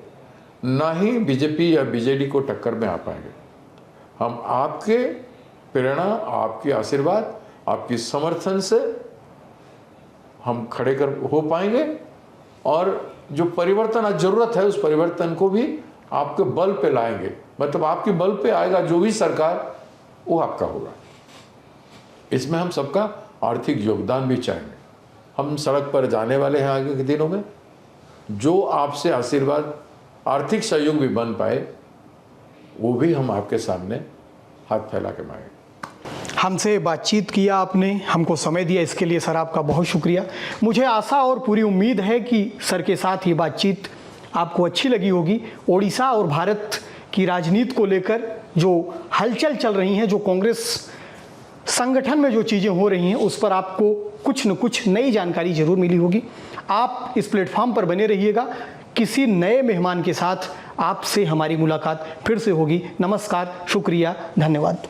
ना ही बीजेपी या बीजेडी को टक्कर में आ पाएंगे। हम आपके प्रेरणा, आपकी आशीर्वाद, आपकी समर्थन से हम हो पाएंगे, और जो परिवर्तन आज जरूरत है, उस परिवर्तन को भी आपके बल पे लाएंगे, मतलब आपके बल पे आएगा जो भी सरकार, वो आपका होगा। इसमें हम सबका आर्थिक योगदान भी चाहेंगे। हम सड़क पर जाने वाले हैं आगे के दिनों में, जो आपसे आशीर्वाद, आर्थिक सहयोग भी बन पाए, वो भी हम आपके सामने हाथ फैला के मांगेंगे। हमसे बातचीत किया आपने, हमको समय दिया, इसके लिए सर आपका बहुत शुक्रिया। मुझे आशा और पूरी उम्मीद है कि सर के साथ ये बातचीत आपको अच्छी लगी होगी। ओडिशा और भारत की राजनीति को लेकर जो हलचल चल रही हैं, जो कांग्रेस संगठन में जो चीज़ें हो रही हैं, उस पर आपको कुछ न कुछ नई जानकारी जरूर मिली होगी। आप इस प्लेटफॉर्म पर बने रहिएगा। किसी नए मेहमान के साथ आपसे हमारी मुलाकात फिर से होगी। नमस्कार, शुक्रिया, धन्यवाद।